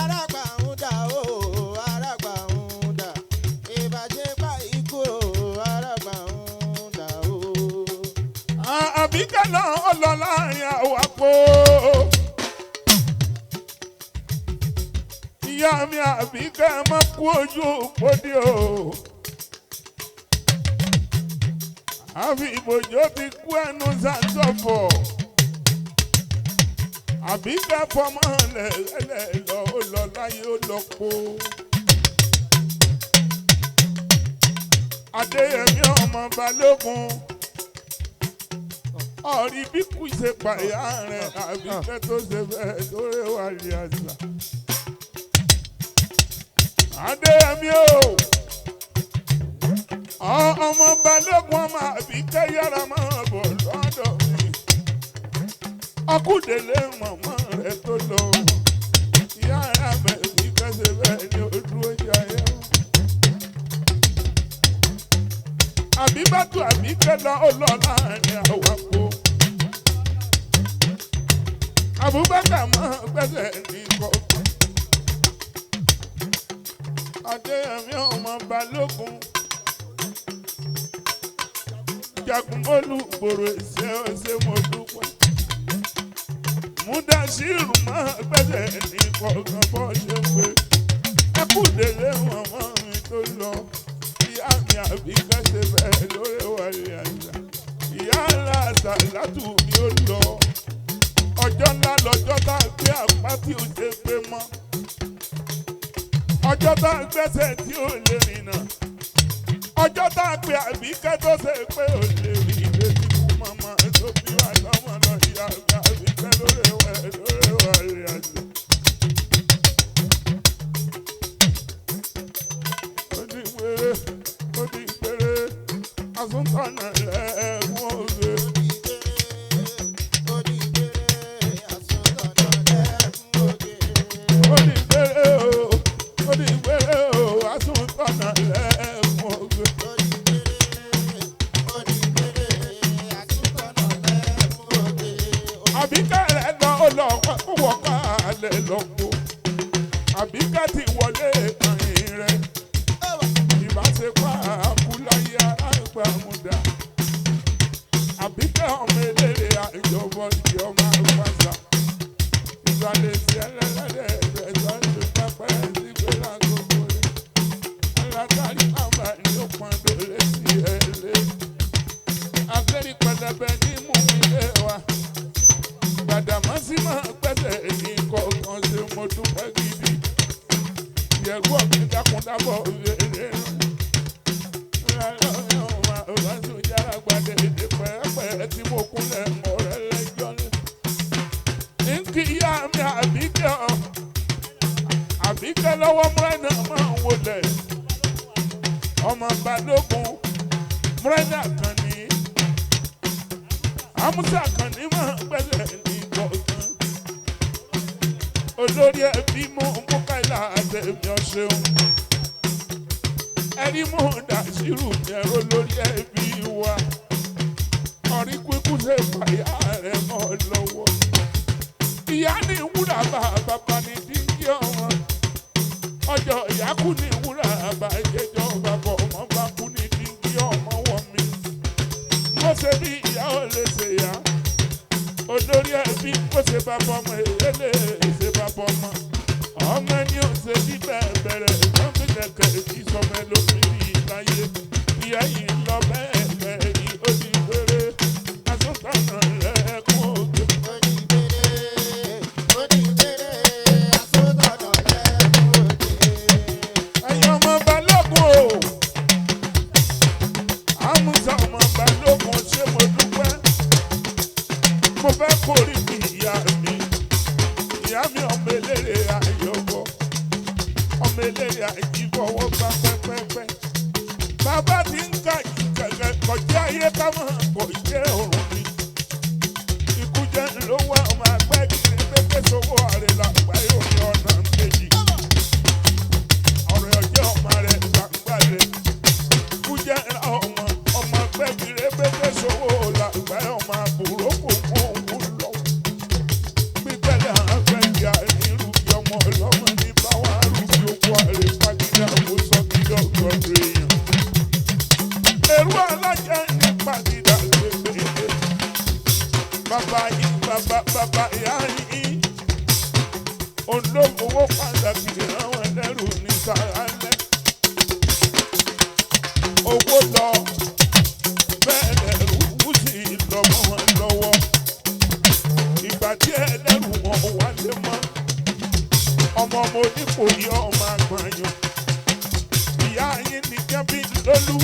Arágbà ń dà o, arágbà ń dà. Ìbáṣepọ̀ yìí kú o, arágbà ń dà o. Abike náà ó lọ láàrin àwàpọ̀. Ìyá mi Abike máa kú ojú òpódì o. Àfi ìbòjó ti kú ẹnu sàtọ̀fọ̀. Abike fọmọ lẹ̀ lọ ó lọ láyé ó lọ po. Adeyemi ọmọ Balogun. Ọ̀rí bí kú ṣe pàyà rẹ̀ Abike tó ṣe bẹ́ẹ̀ tó rẹwà lè àṣà. Adeyemi o. Ọmọ Balogun ọmọ Abike yára máa bọ̀ lọ́dọ̀ mi. Ọkùdélé mọ̀mọ́ rẹ̀ tó lọ. Ìyá ara bẹ̀rẹ̀ bí kẹsẹ̀ bẹ́ẹ̀ ni ó dúró jayé. Abibatu Abike lọ ó lọ láàrin àwàpọ̀. Abubakar máa gbẹ́sẹ̀ ní kọ̀ọ̀kan. Adeyemi ọmọ Balogun. Jagunmolu gbòòrò Esie ọ̀sẹ̀ mo dúpẹ́. Mudasiru máa gbẹ́sẹ̀ ní kọ̀ọ̀kan bọ́ ṣe pé. Ẹkúdélé mọ̀mọ́ mi tó lọ. Ìyá mi Abike ṣe bẹ́ẹ̀ lórí wàlẹ̀ àṣà. Ìyá ńlá àṣà látù mi ó lọ. Ọjọ́ ńlá lọ́jọ́ tá a gbé àpá tí ó ṣe pé mọ́. Ọjọ́ tá a gbẹ́sẹ̀ tí ó lè rìnà. Ọjọ́ tá a gbé Abike tó ṣe pé ó lè rí ìwé tí kú mọ́mọ́ tó bí wà lọ́mọ lọ. Ìyá mi Abike lórí wàlẹ̀ àṣà. Àsúntọ̀nà lẹ́kún òde. Ó ní gbére o, Àsúntọ̀nà lẹ́kún òde. Àbíkẹ́ rẹ̀ lọ ó lọ wọ̀ kálẹ̀ lọ́gbọ́. Àbíkẹ́ ti wọlé kàyìn rẹ̀. Ìbáṣepọ̀ àkúláyé alágbàmúdà. Àbíkẹ́ ọmọ eléré àjọbọ ìdí ọmọ àgbàṣà. Ìgbàlẹ̀ sí ẹlẹ́lẹ́dẹ̀ ẹ̀fẹ̀ sọ́dún pẹ́pẹ́ sígbé lágbogbo rẹ̀. Alátàrí àmà ní ó pọn lórí sí ẹlẹ́. Akẹ́rì pẹlẹbẹ ní mú mi lé wa. Gbàdàmọ́sí máa pẹ́sẹ̀ ní kọ̀ọ̀kan ṣe mo dúpẹ́ gidi. Ìyẹ̀rú ọ̀gbìn dákúndábọ̀ rere rẹ̀. Ọ̀gáṣu yára gbàdé èdè pẹ́ẹ́pẹ́ tí mo kúnlẹ̀ ọ̀rẹ́ lẹ́jọ́ ní. Ní kí ìyá mi Àbíkẹ́ lọ́wọ́ múrẹ́nà máa ń wọlé. Ọmọ Balógun múrẹ́nà kan ní. Àmúṣà kan ní máa ń gbẹ́sẹ̀ ní gbọ̀ngàn. Olórí ẹbí mú Múkáìlà àtẹ̀mí ọ̀ṣẹ́un. Ẹni mú Dàṣírù ẹ̀rọ lórí ẹbí wa. Ọ̀rí kúkú ṣe fàyà rẹ̀ mọ́ lọ́wọ́. Ìyá ní wúrà bàbá ní dídí ọmọ. Ọjọ́ ìyá kú ní wúrà bàjẹ́jọ́ bàbá ọmọ bá kú ní dídí ọmọ wọ̀ mí. Mo ṣe bí ìyá ò lè ṣe yá. Olórí ẹbí mo ṣe bàbá ọmọ èlé ṣe bàbá ọmọ. Ọmọ ẹni ò ṣe bí bẹ́ẹ̀ bẹ̀rẹ̀ lọ́gbìnlẹ̀kẹ̀ ìsọmọ ẹlòmíì láyé. Ìyá yìí lọ bẹ́ẹ̀ bẹ́ẹ̀ yìí ó di péré. Àsúntọ̀nà lẹ́kún òde. Ẹ̀yin ọmọ Balógun o. Àmúṣà ọmọ Balógun ṣé mo dúpẹ́. Mo fẹ́ kórì bí ìyá mi. Ìyá mi ọmọ eléré ayọ̀bọ. Ọmọ eléré àjíbọ̀wọ́ gbá pẹ́pẹ́pẹ́. Bàbá ti ń ká ìkẹ̀kẹ̀ kọjá ayé ká mọ̀ kò jẹ́ òun mi. Ikú jẹ́ lówó ọmọ àgbẹ̀ kiri pépé sówó àrè làgbà yóò ní ọ̀nà méjì. Ọ̀rẹ́ ọjọ́ ọmọ rẹ̀ gbàgbàlẹ̀. Ikú jẹ́ ọmọ àgbẹ̀ kiri pépé sówó làgbà ọmọ àbúrò kò kún òun lọ. Gbígbẹ́lẹ̀ àgbẹ̀ ìyá irú bí ọmọ ọlọ́mọ ní báwa rúbi okú àrè pàgídà owó sọ́kìdì ọ̀gọ́dọ̀ èèyàn. Èrú alájẹ ní pàgídà gbẹgbẹgbẹ. Bàbá ìyá yìí. Olówó pàtàkì ìrànwọ́ ẹlẹ́rù ní sàrálẹ̀. Owó lọ bẹ́ẹ̀ lẹ́rù sì lọ́mọ wọn lọ́wọ́. Ìgbà tí ẹlẹ́rù wọn wálé mọ́. Ọmọ mo ní kò yọ ọmọ àgbàyàn. Ìyá yín ní kẹ́bí lólú.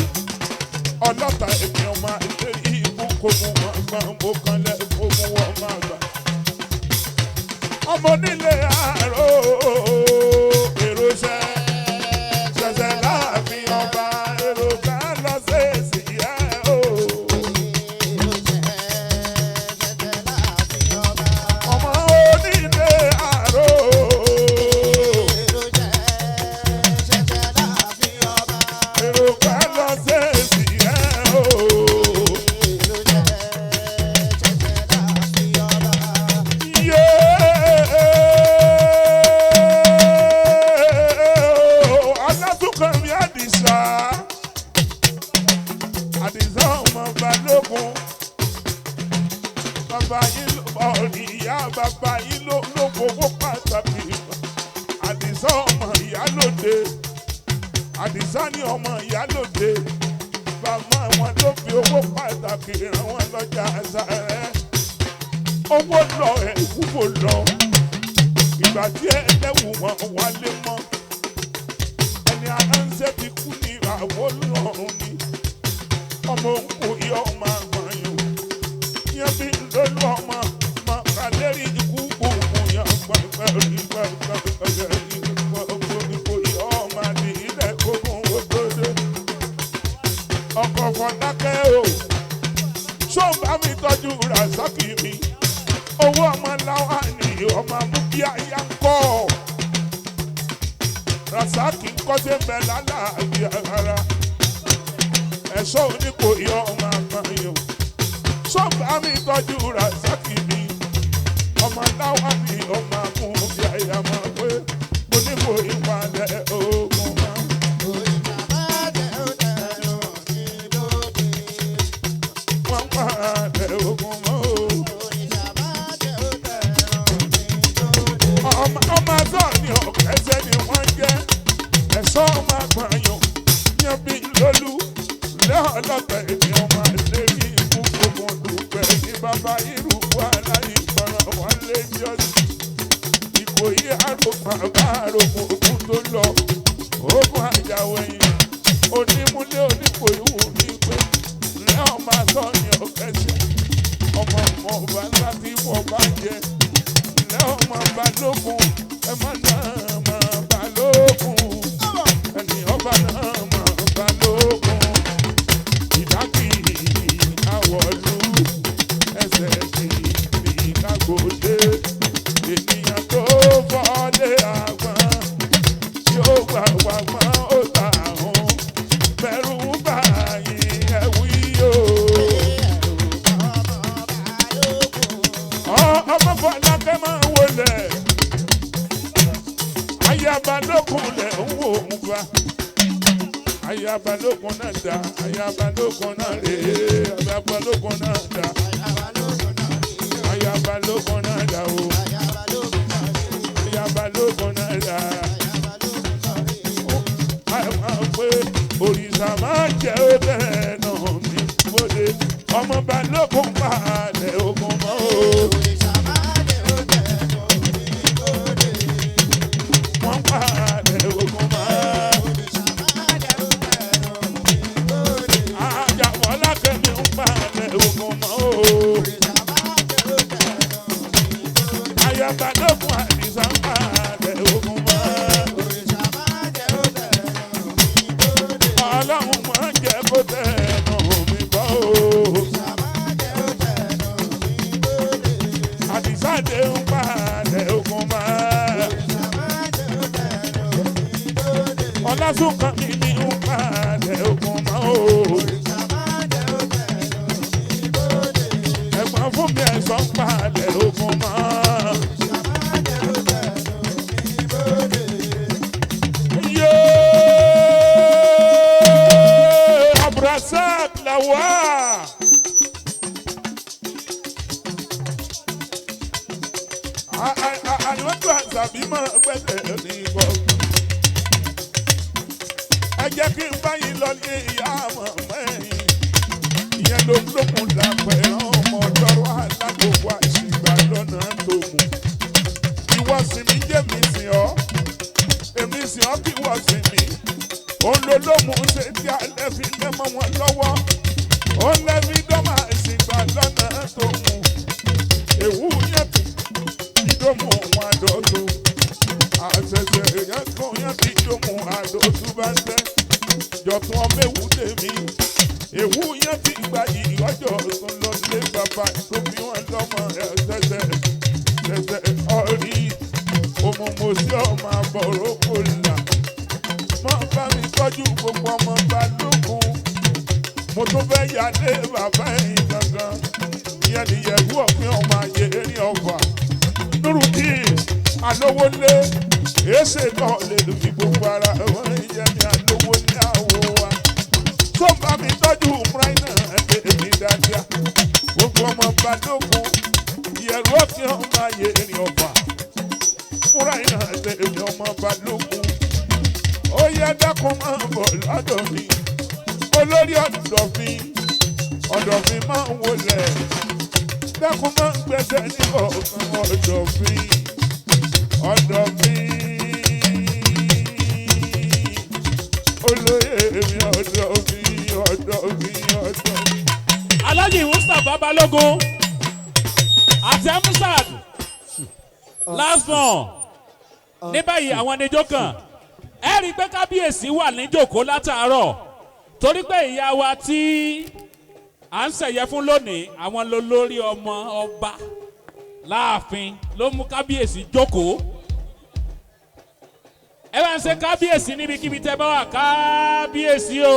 Ọlọ́ta èmi ọmọ ìlérí ikú kò mú wọn gbọ́n mo kanlẹ̀ kò mú wọn máa gbà. Ọmọ nílé àárọ̀ èrò ṣẹ̀ṣẹ̀ láàfin ọba èrò ká lọ sí èsì ìyá o. Ọmọ onílé àárọ̀ èrò ká lọ sí èsì ìyá o. Àdìsá ọmọ Balógun. Bàbá yín ló ìyá bàbá yín ló fowó pàtàkì. Àdìsá ọmọ Ìyálóde. Àdìsá ní ọmọ Ìyálóde. Bàbá wọn ló fi owó pàtàkì ràn wọ́n lọ́jà Àṣàrẹ́. Owó lọ ẹ̀wúwo lọ. Ìgbà tí ẹlẹ́wù wọn wálé mọ́. Ẹni aránṣẹ́ ti kú ní ìràwọ̀ lọ́rùn ni. Ọmọ òǹkù yọ ọmọ àgbọ̀nyàn. Yẹn bí lólu ọmọ kàlérí ikú gbòǹgbò yẹn gbàgbà ìkó yọ ọmọ àdì ilẹ̀ gbogbo òdòdó. Ọkọ̀ Fọlákẹ́ tọ́jú Rasaki mi owó ọmọ láwa ni ọmọ mú bí aya kọ́ Rasaki kọ́sẹ̀ bẹ̀ lálàáfíà rárá ẹ̀ṣọ́ oníkò yọ ọmọ àgbáyé o sọ́ọ̀bù mi tọ́jú Rasaki mi ọmọ láwa ni ọmọ mú bí aya máa pé oníkò ìpalẹ̀ ogun máa. Wọ́n pàdé ogun mọ́ o. Ọmọ azọ́ ni ọ̀kẹ́sẹ̀ ni wọ́n jẹ́ ẹ̀ṣọ́ ọmọ àgbàyàn yẹn bí lólú lẹ́ọ̀lọ́tẹ̀ ni ọmọ àṣírí ikú gbogbo dùpẹ́ ní bàbá irúgbó aláyé ìgbọràn wọn lé jọ́sí. Ìkòyí àròpọ̀ bá àròpọ̀ ogun tó lọ ogun àjàwẹ̀yìn onímúlé oníkòyí wù mí pé lẹ́ọ̀ máa sọ ní ọ̀kẹ́sẹ̀ ọmọ ọba ńlá tí wọ́n bá jẹ lẹ́ọ̀ máa Balógun ẹ má náà máa Balógun ẹni ọba náà máa Balógun ìdákì àwọ̀lú ẹsẹ̀ ní ìkágòdé ènìyàn tó fọ́lé àgbọn yóò gbà wà gbọ́n ó ta àrùn bẹ̀rù báyìí ẹ̀wí yóò. Ọmọ Fọlákẹ́ máa ń wọlé aya Balógun lẹ̀ ń wò ń bá aya Balógun náà dá aya Balógun náà rèé aya Balógun náà dá aya Balógun náà dá o aya Balógun náà dá àwọn pé òrìṣà máa jẹ́ ọdẹ náà mi wọlé ọmọ Balógun palẹ̀ ogun mọ́ o. Wọ́n palẹ̀ ogun mọ́. Àjàwọ̀ lákẹ́mi ń palẹ̀ ogun mọ́ o. Aya Balógun Àdìsá ń palẹ̀ ogun mọ́. Ọlọ́run máa ń jẹ́ kó tẹ̀nà mi bọ́ o. Àdìsáde ń palẹ̀ ogun mọ́. Ọlásùnkàn mi ní ń palẹ̀ ogun mọ́ o. Ẹ̀gbọ́n fún mi ẹ̀sọ́ ń palẹ̀ ogun mọ́. Abrasak lawa. Àyọ̀tò àṣàbí máa gbẹ́sẹ̀ ní ìbọn. Ẹ jẹ́ kí n báyìí lọ ní ìyá màmá ẹ̀yìn. Ìyẹn ló ń lókun lápẹ̀ ọmọ ọlọ́rọ̀ alágbogbo àṣìgbà lọ́nà tó mú. Ìwọ sì mí jẹ́ mi sìn ọ́. Èmi sìn ọ́ kí wọ́n sìn mí. Òun ló lómùú ṣe tí alẹ́ fi lé mọ́ wọn lọ́wọ́. Òun lẹ́bí dọ́mà ìsìnkà lọ́nà tó mú. Èwú yẹn ti ìdómù wọn àdọ́tò. Àṣẹ̀ṣẹ̀ èèyàn kan yẹn ti ìdómù àdọ́tò bá ń tẹ́. Jọ̀tún ọmọ èwú tèmi. Èwú yẹn ti gbà yìí ọjọ́ tó lọ lé bàbá tó fi wọn lọ́mọ ṣẹ̀ṣẹ̀ ọ̀rí. Òmùmọ̀sí ọmọ àbọ̀rọ̀ kò là. Mọ́ bá mi tọ́jú gbogbo ọmọ Balógun. Mo tún fẹ́ yálé bàbá ẹ̀yìn gangan. Ìyẹn nìyẹ̀wò ọ̀pìn ọmọ ayé erin ọ̀fà. Nurudi alówólé èsè náà lè fi gbogbo ara wọn ìyẹn ní alówólé àwọ̀ wa. Tó bá mi tọ́jú Mùráínà èmi dáadáa. Gbogbo ọmọ Balógun. Ìyẹ̀wò ọ̀pìn ọmọ ayé erin ọ̀fà. Mùráínà èmi ọmọ Balógun. Ó yẹ dákun máa ń bọ̀ lọ́dọ̀ mi. Olórí ọ̀dọ̀fin máa ń wọlé. Dákun máa ń gbẹ́sẹ̀ ní ọ̀kan ọ̀dọ̀fin. Olóyè mi ọ̀dọ̀fin. Alhaji Mustapha Balogun àti Amusad last born ní báyìí àwọn ẹnìjọ́ kan. Ẹ rí i pé kábíyèsí wà níjòkó látàárọ̀ torí pé ìyá wa tí à ń ṣẹ̀yẹ fún lónìí àwọn lólórí ọmọ ọba láàfin ló mú kábíyèsí jókòó. ẹ bá ń ṣe kábíyèsí níbikíbi tẹ́ bá wà kábíyèsí o.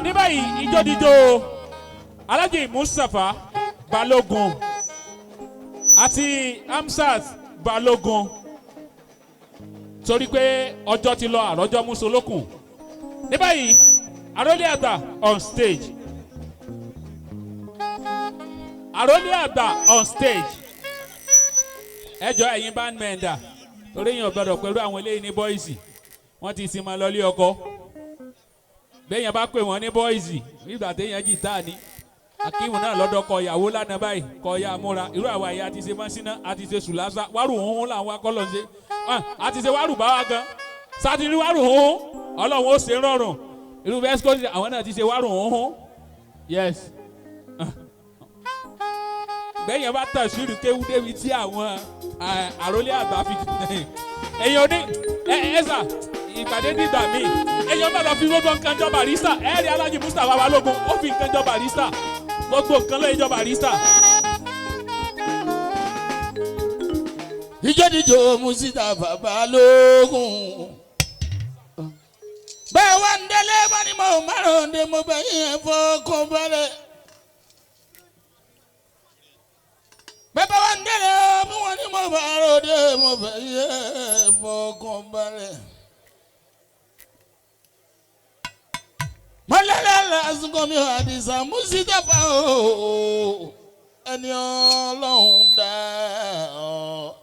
ní báyìí ìjódìjó Alhaji Mustapha Balogun àti Hamzat Balogun torí pé ọjọ́ ti lọ àrọ́jọ́ musolókun. ní báyìí àrólé àgbà on stage. àrólé àgbà on stage. ẹ jọ ẹ̀yin bandmen dà torí èèyàn gbọ́dọ̀ pẹ̀lú àwọn eléyìí ní bọ́ìsì wọ́n ti sin ma lọ́lé ọkọ. béèyàn bá pè wọ́n ní bọ́ìsì nígbà téèyàn jìtá ni. Akíwù náà lọ́dọ̀ kọ ìyàwó lánàá báyìí kọ ya múra irú àwa ìyá àti ṣe mọ́sínà àti ṣe sùlásà wárù hóhó làwọn akọ́lọ̀ ṣe àti ṣe wárù báwa gan sátìrí wárù hóhó ọlọ́run ó ṣe rọrùn irú bẹ́ẹ̀ sọ́kòtì àwọn náà ti ṣe wárù hóhó yes. gbẹ̀yìn bá tàn sírù kéwú débi tí àwọn àrólé àgbà fi èèyàn ní ẹ̀ẹ́sà ìpàdé dìgbà míì èèyàn bá lọ fi gbogbo nǹkan jọ barista ẹ̀ẹ́rì Alhaji Mustapha Balogun ó fi nǹkan jọ barista gbogbo nǹkan lóye jọ barista. ìjódìjó Mustapha Balogun bẹ́ẹ̀ wá ń délé bá ní mo márùn-ún dé mo bẹ̀ yín fọkàn balẹ̀. bẹ́ẹ̀ bá wá ń délé bí wọ́n ní mo márùn-ún dé mo bẹ̀ yín fọkàn balẹ̀. mọ́lẹ́lẹ́ lásìkò mi Àdìsá Mustapha o ẹni Ọlọ́run dá ọ.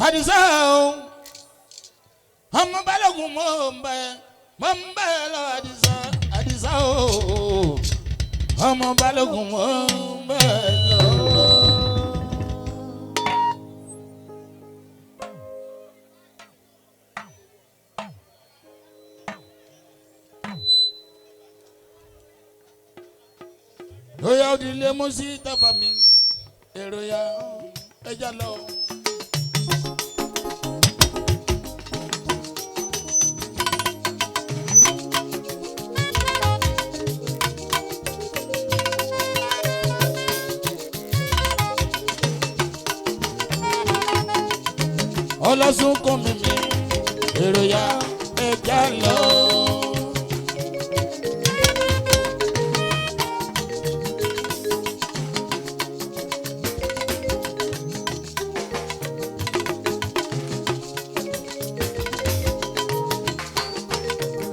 Àdìsá o ọmọ Balogun mo ń bẹ lọ Àdìsá o ọmọ Balogun mo ń bẹ lọ. Oya odile Mustapha mi èrò ya ẹja lọ. Ọlọ́sùn kún mi èrò ya ẹja lọ.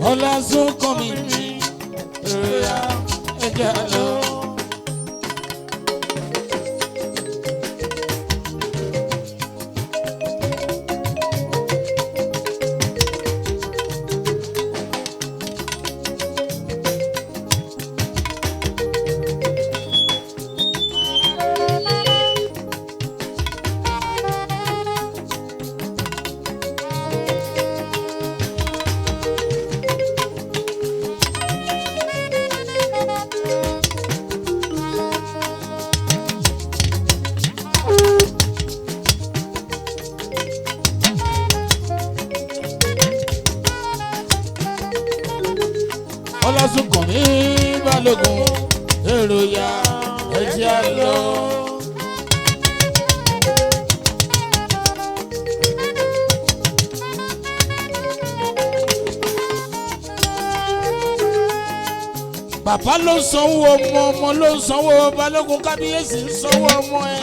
Ọlọ́sùn kún mi èrò ya ẹja lọ. Ọlọ́sùn kàn mí Balogun èrò ya ẹ̀jẹ̀ lọ. Bàbá ló ń sanwó ọmọ, ọmọ ló ń sanwó Balogun, kábíyèsí ń sanwó ọmọ ẹ.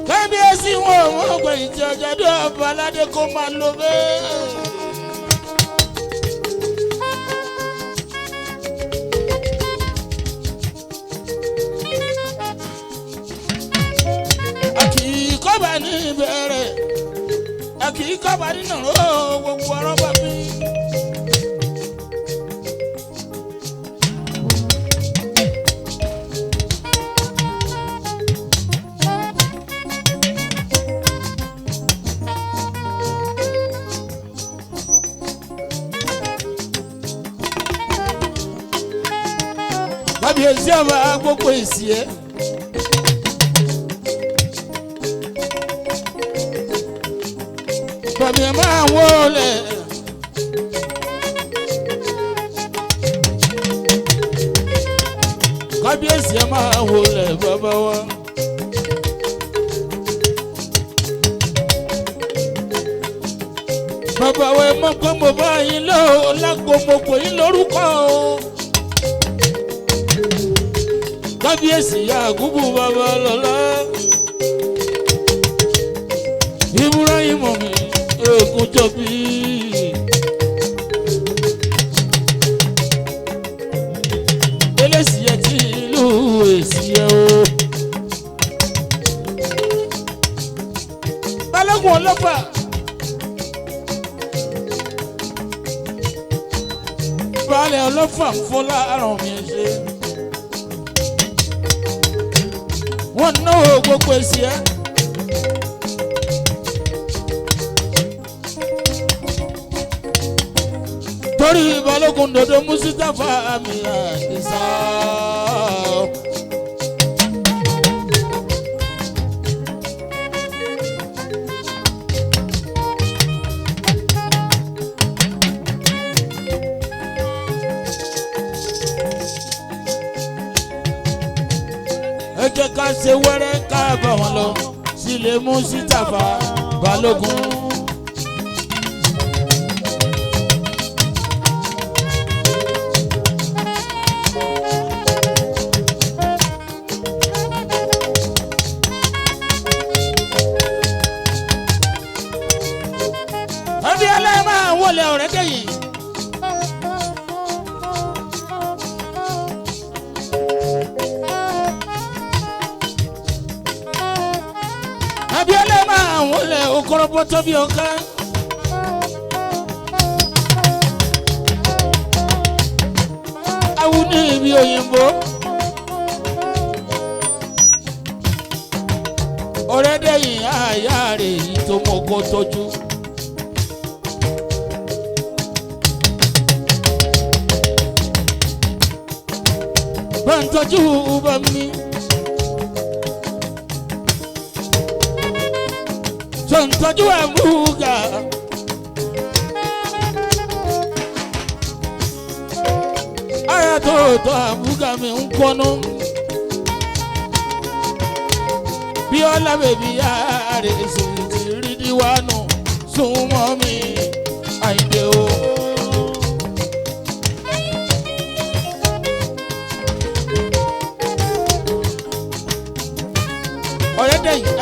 Kábíyèsí wọn ò gbé ìtì ọjọ́dún ọba aládé kó máa lo bẹ́ẹ̀. Àkìkọ́bà ní ìbẹ̀rẹ̀, àkìkọ́bà nínú gbogbo ọ̀rọ̀ bá mi. Kábíyèsí ọba gbogbo Esie. bàbí ẹ máa wọlé. kábíyèsí ẹ máa wọlé bàbá wa. bàbá wa ẹ mọ̀ pé mo bá yín lọ lágbo mo pè yín lórúkọ o. kábíyèsí Yakubu bàbá lọ́lá. Ibrahim mi èkó jọbí. Esie ti ìlú Esie o. Balogun ọlọ́pàá. Baálẹ̀ ọlọ́fà ń fọlá àrùn mi ṣe. Wọ́n náwó gbogbo Esie. Torí Balogun dodo Mustapha mi Adisa. Ẹ jẹ́ ká ṣe wẹ́rẹ́ ká bá wọn lọ sílé Mustapha Balogun. Wọlé ọ̀rẹ́ dẹ́yìn. Abiola máa wọlé okorobo tó bí ọ̀ká. Awu ní ibi òyìnbó. Ọ̀rẹ́ dẹ́yìn àyà rẹ̀ yìí tó mọ̀ kó tọ́jú. Tọ́jú bá mi. Tọ́jú àmúga. Aya tó tọ́ àmúga mi ń kọ́nú. Bí ọlá bèbí yára sùn ti rí níwájú sùn mọ́ mi àìdè o.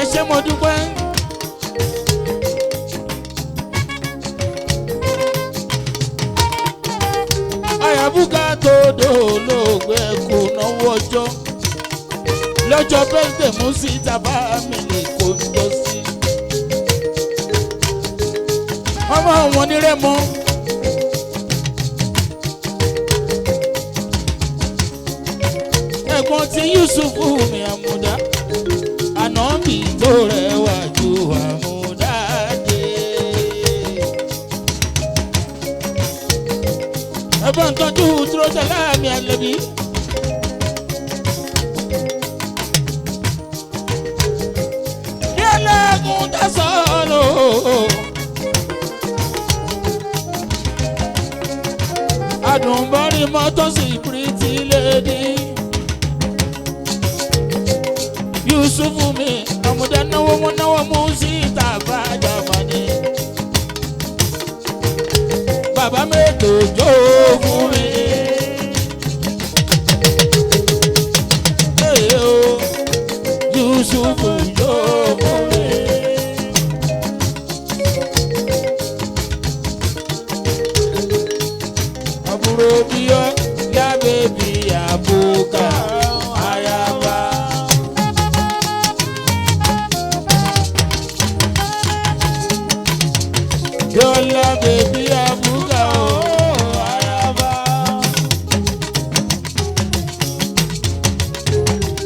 Ẹ ṣé mo dúpẹ́. Àyàbùkà tó dolóògbé kò náwó ọjọ́. Lọ́jọ́ bẹ́ẹ̀ Mustapha mi lè kó jọ sí. Ọmọ wọn ní Rẹ́mọ. Ẹ̀gbọ́n ti Yusufu mi àmúdá. Ànábì tó rẹwà ju àmúdáde. Ẹ̀bọ́n ń tọ́jú Zisodel láàmì àlẹ́bí. Ní ẹlẹ́gùn tẹ̀sán-lò. Àdùnbọ́rí mọ́tò sí pretty lady. Yusufu mi, àmúdá náwó wọn náwó Mustapha Jamani. Bàbá mi tó jó fún mi. Yusufu jó fún mi. Àbúrò bí ọ yá bèbí àbúkà ayaba. Yola baby abuga o ayaba.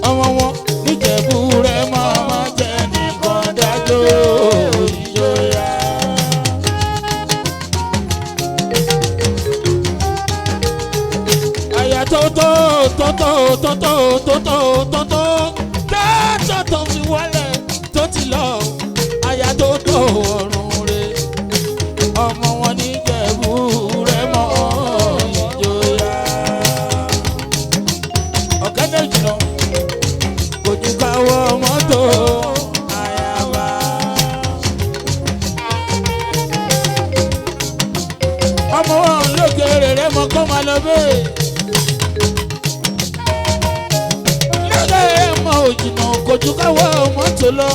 Ọmọ wọn níjẹ̀bú rẹ̀ máa jẹ́ nìkan dájọ́ ìjọra. Àyà tótó tó fi wọlé tó ti lọ. Àyà tótó ọ̀run rẹ̀ lọ bẹ́ẹ̀. lọ́dọ̀ ẹ̀ mọ òjìnà kojú káwọ́ ọmọ tó lọ.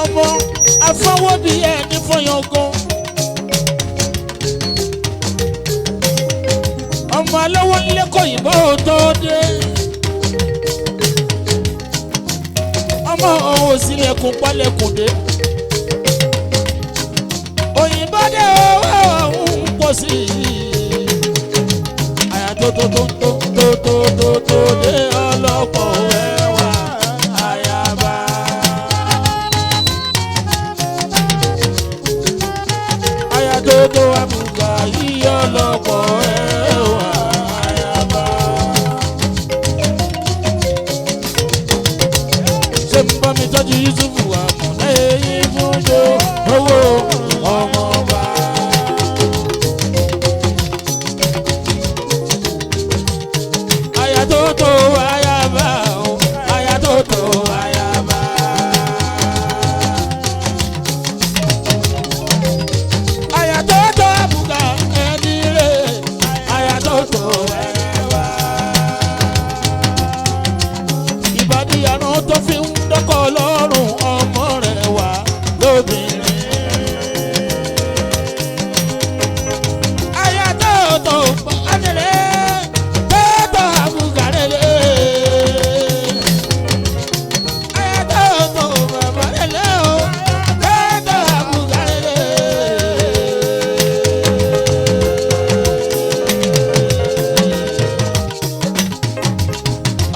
ọmọ afọwọ́bí ẹ̀ ní fọyán gan. ọmọ alówó ńlẹ́kọ̀ọ́ yìnbọn ò tó dé. ọmọ òun ò sílẹ̀kùn pálẹ̀kùn dé. òyìnbó dé owó òun pọ̀ sí i. àyà tó dé ọlọ́pọ̀ ẹwà àyàbá. àyà tó àbùkà yìí ọlọ́pọ̀ ẹwà àyàbá. ṣé ń bá mi tọ́jú Yusufu àmọ́ lẹ́yìn fúnjó owó ọmọ bá. àyà tó àyàbá o àyà tó àyàbá. àyà tó àbùkà ẹni rẹ̀ àyà tó ẹwà. ìbàdí àná tó fi ń dọ́kọ̀ lọ́rùn ọmọ rẹ̀ wá lóbìnrin. àyà tó àjẹrẹ tó àbùkà rẹ̀ lé. àyà tó bàbá rẹ̀ lé o tó àbùkà rẹ̀ lé.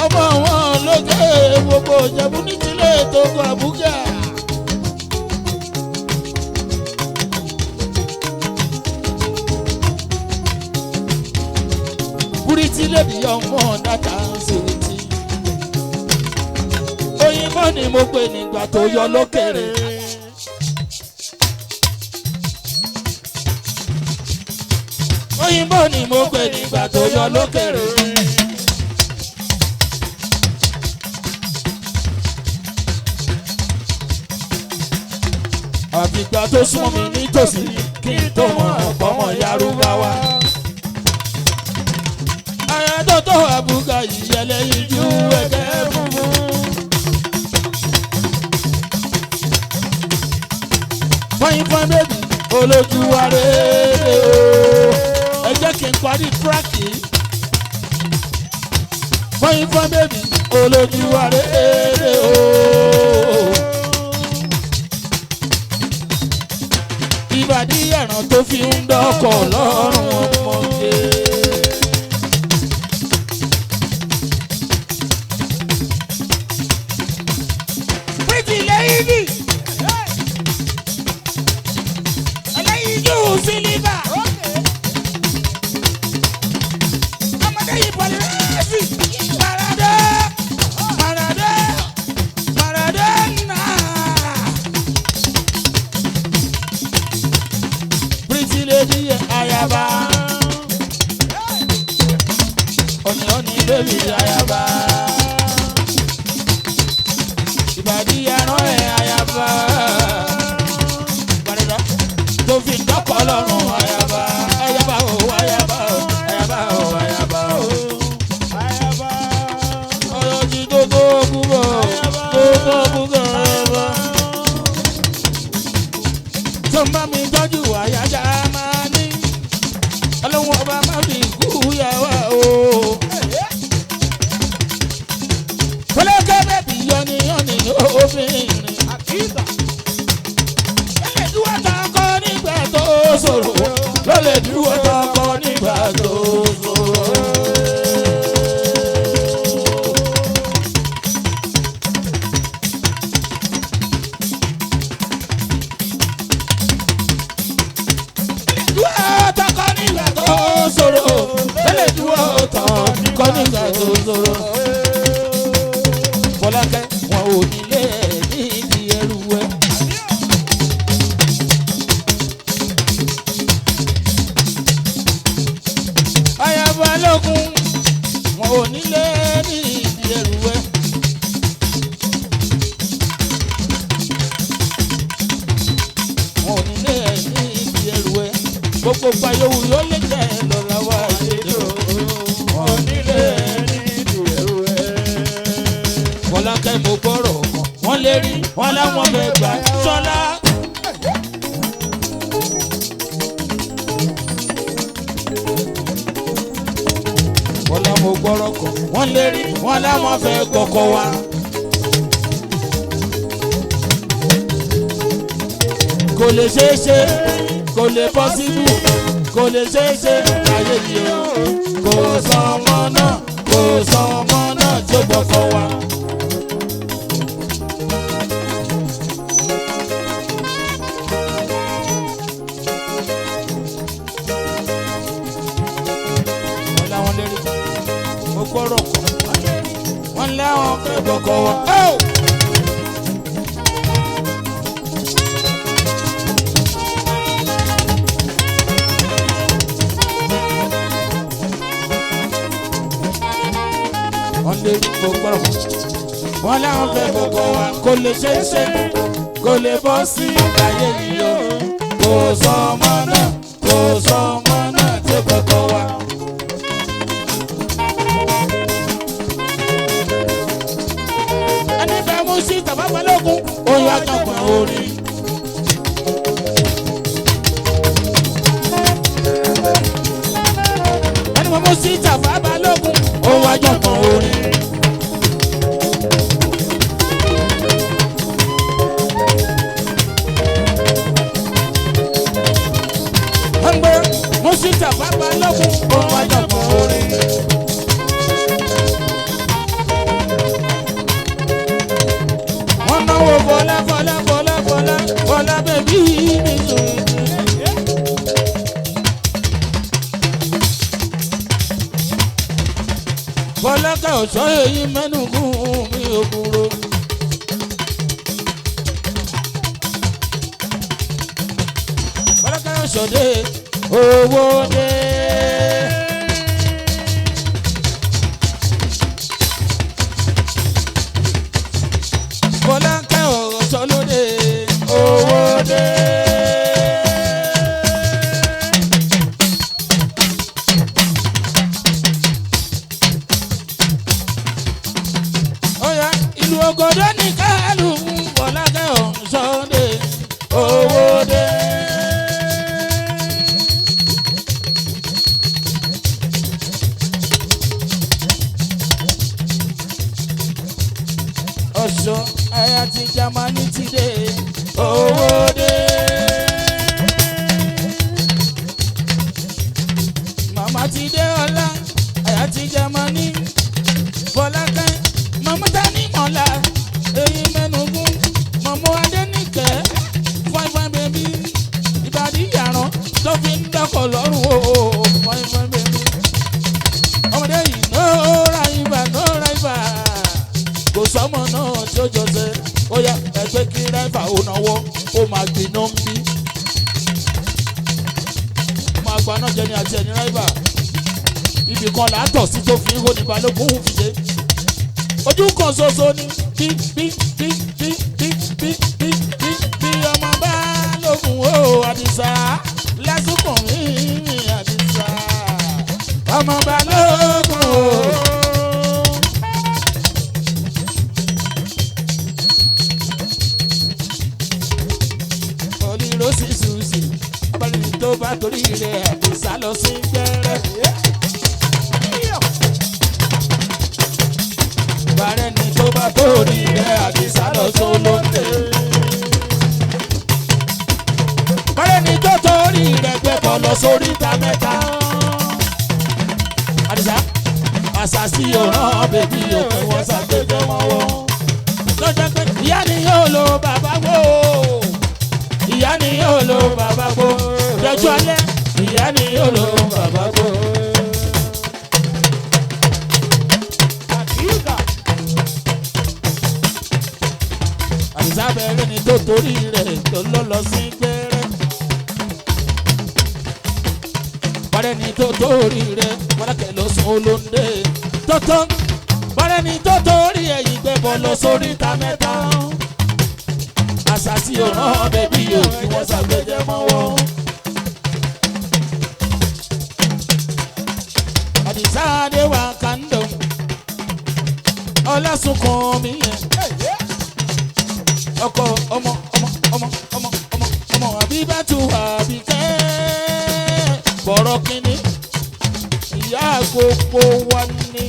ọmọ wọn ló gé gbogbo ìjẹ̀bú ní tilé tó kọ àbúkà. Búrítì lèdí ọmọ dáta ń sèwìtì. òyìnbó ni mo pè nígbà tó yọ lókèrè. òyìnbó ni mo pè nígbà tó yọ lókèrè. àfìgbà tó súnmọ́ mi nítòsí kí n tó mọ̀ ọ̀pọ̀mọ̀ Yarúbáwá. àyà tó àbúkà ìyẹlẹ ìjú ẹ̀kẹ́ funfun. fọyín fún bébì olójú wa rèé o. ẹ jẹ́ kí n parí tíráàkì. fọyín fún bébì olójú wa rèé o. ìbàdí ẹ̀ràn tó fi ń dọ́kọ̀ lọ́rùn ọmọge. Pretty lady, ẹlẹ́yinjú sílíbà, ọmọdé yìí pọ̀lì rẹ́ẹ̀sì, Maradona. Pretty lady ayaba, oni baby ayaba, ìbàdí ẹran ẹ̀ ayaba, gbàdúrà tó fi dọ́kọ̀ lọ́rùn ayaba, ayaba o ayaba o ayaba o ayaba o. ọ̀rọ̀ ti tó kúbọ̀ ayaba. tó ń bá mi tọ́jú àyájá máa ní ọlọ́run ọba má fi kú yà wá o. fọlọ́kẹ́ bẹ́bí yọniyọni obìnrin. lọ́lẹ̀ dúró tọkọ nígbà tó ṣòro. lọ́lẹ̀ dúró tọkọ nígbà tó ṣòro. Fọlákẹ́ wọn ò nílé nídìí ẹrù ẹ. àyà Balógun wọn ò nílé nídìí ẹrù ẹ. wọn ò nílé nídìí ẹrù ẹ. gbogbo gbogbo ayéwu yóò lè jẹ́ lọ́la wá ṣètò wọn nílé nídìí ẹrú ẹ. Fọlákẹ́ mo gbọ́rọ̀ kan wọ́n lè rí wọn láwọn fẹ́ gbà Ṣọlá. Fọlá mo gbọ́rọ̀ kan wọ́n lè rí wọn láwọn fẹ́ gbọ́kọ̀ wá. Kò lè ṣeé ṣe kò lè pọ́sibú kò lè ṣeé ṣe láyé yìí o. Kò sọ ọmọ náà kò sọ ọmọ náà tí ó gbọ́kọ̀ wá. Wọ́n láwọn lérí mo gbọ́rọ̀ kọ́ wọ́n láwọn fẹ́ gbọ́kọ̀ wá. Wọ́n lè rí gbogbo ọ̀rọ̀ wọ́n láwọn fẹ́ gbogbo wa kò lè ṣe é ṣe kò lè bọ́ sí ayé yìí o. Kò sọ ọmọ náà kò sọ ọmọ náà tí gbogbo wa. Ẹni fẹ́ mú sí tàbá Balógun oyún àjọpọ̀ orí. Ẹni fẹ́ mú sí tàbá Balógun oyún àjọpọ̀ orí. Ẹgbẹ́ mú sí tàbá Balógun oyún àjọpọ̀ orí. Wọ́n náwó Fọlá Fọlá Fọlá Fọlá Fọlá bẹ̀bí mi sùn. Fọlákẹ́ ọ̀ṣọ́ èyí mẹ́nugún mi ò kúrò. Fọlákẹ́ ọ̀ṣọ́ dé owó dé. Fọlákẹ́ ọ̀ṣọ́ ló dé owó dé. Oya ìlú Ògòdó ní kálù Fọlákẹ́ ọ̀ṣọ́ dé owó dé. Ọ̀ṣọ́ aya ti Jámánì ti dé owó dé. Màmá ti dé ọlá aya ti Jámánì. Fọlákẹ́ màmá ta ní mọ̀lá èyí mẹ́nugún mọ̀mọ́ Adéníkẹ́ fáifáì bèbí ìbàdí yàrá tó fi ń dọ́kọ̀ lọ́rùn o fáifáì bèbí. Ọmọdé yìí nóòrà ibà kò sọ́mọ náà tí ó jọ sẹ́ ó yá ẹgbẹ́ kí ráìfà ó náwó ó máa gbiná ń bí. Máa gba náà jẹ ní àti ẹni ráìfà ibì kan làátọ̀ sí tó fi ń hó ní Balógun fi dé. Ojú kan ṣoṣo ni bí ọmọ Balógun o Àdìsá lásìkò mi Àdìsá ọmọ Balógun o. Olùrọ̀sí ṣùṣì ọbàlùmí tó bá torí rẹ̀ Àdìsá lọ sí gbẹ́rẹ́. Bàrẹ́ ni tó bá torí rẹ̀ Àdìsá lọ sólóńdè. Bàrẹ́ ni tó torí rẹ̀ gbẹ́bọ̀ lọ sórí ìta mẹ́ta. Àdìsá àṣàṣì òràn bèbí òpin wọn ṣàgbéjọ wọn wọ. Lọ́jọ́ pé ìyá ni yóò lo bàbá wò. Ìyá ni yóò lo bàbá gbó. Dọ́jú alẹ́ ìyá ni yóò lo bàbá gbó. Àdìsá bẹ̀rẹ̀ ni tó torí rẹ̀ tó lọ sí gbẹ́rẹ́. Bàrẹ́ ni tó torí rẹ̀ Fọlákẹ́ lọ sún olóńdè. Tọ́tọ́ bàrẹ́ ni tó torí ẹ̀yìn gbẹ́bọ̀ lọ sórí ìta mẹ́ta. Àṣàṣì òràn bẹ̀bí yóò kí wọ́n ṣàgbéjẹ́ mọ́ wọn. ọlásùnkàn mi yẹn ọkọ ọmọ Abibatu Abike bọ̀rọ̀ kínní ìyá gbogbo wa ní.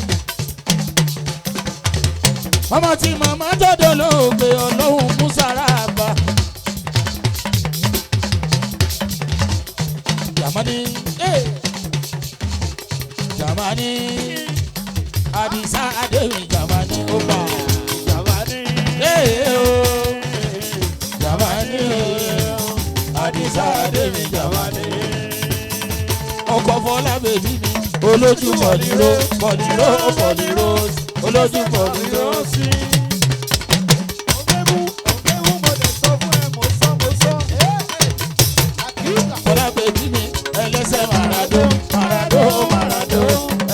ọmọ tí màmá jọ́dọ̀ lóògbé ọlọ́run musara bá. Jamani Adisa Adeyemi Jamani Oba Jamani Jamani Adisa Adeyemi Jamani ọkọ̀ fọlá bèbí mi olójú bọ̀dìró olójú bọ̀dìró sí. fọlá bèbí mi ẹlẹ́sẹ̀ Marado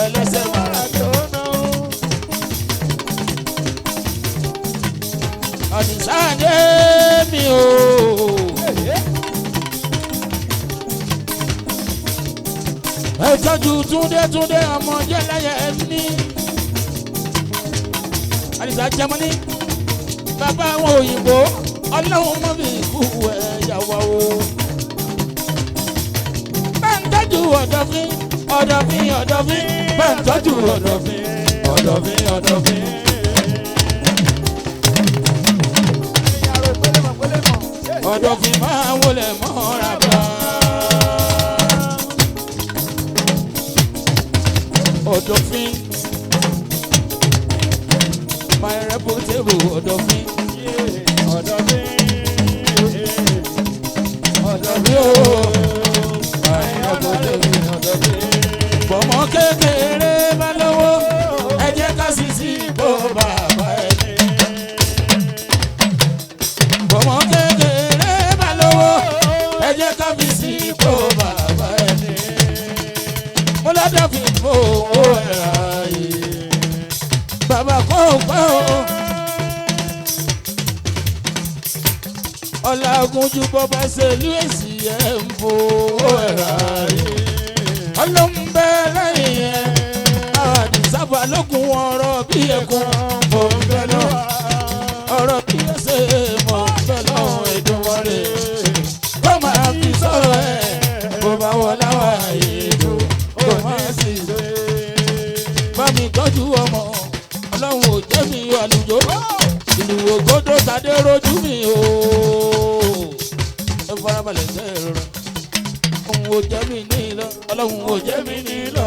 ẹlẹ́sẹ̀ Marado. Adisa Adeyemi o. Ẹ̀tọ́jú túndé ọmọ jẹ́láyà ẹni. Adisa Jamani bàbá àwọn òyìnbó ọlọ́run mọ́ mi kú ẹ̀yàwó o. Bá ń tọ́jú ọ̀dọ̀fín bá ń tọ́jú ọ̀dọ̀fín. Ọ̀dọ̀fín máa wọlé mọ́ra bá. Ọ̀dọ̀fín my reputable Ọ̀dọ̀fín bọ̀mọ kékeré bá lówó ẹ jẹ́ ká sì sí ipò bàbá ẹni. bọ̀mọ kékeré bá lówó ẹ jẹ́ ká fi sí ipò bàbá ẹni. mo lọ́dọ̀ fi fò owó ẹ̀rọ ayé bàbá kò pẹ́ o. Ọlágúnjú bọ́bá ṣèlú èsì ẹ̀ ń fò owó ẹ̀rọ ayé. Ọlọ́mbẹ lẹ́yìn ẹ̀ Àdìsá Balógun ọ̀rọ̀ bí ẹ̀kún mọ̀ ń bẹ lọ. ọ̀rọ̀ bí ẹsẹ̀ mọ̀ ń bẹ lọ́wọ́ Èdùmàrè. kó máa fi sọ̀rọ̀ ẹ̀ kó bá wọ láwà èdò kó máa sì lé. bá mi tọ́jú ọmọ Ọlọ́run ò jẹ́ mi àlùjọ. ìlú ògódó tadé rojú mi o. ẹ farabalẹ̀ jẹ́ ìrora. Ọlọ́run ò jẹ́ mi ní lọ. Ọlọ́run ò jẹ́ mi ní lọ.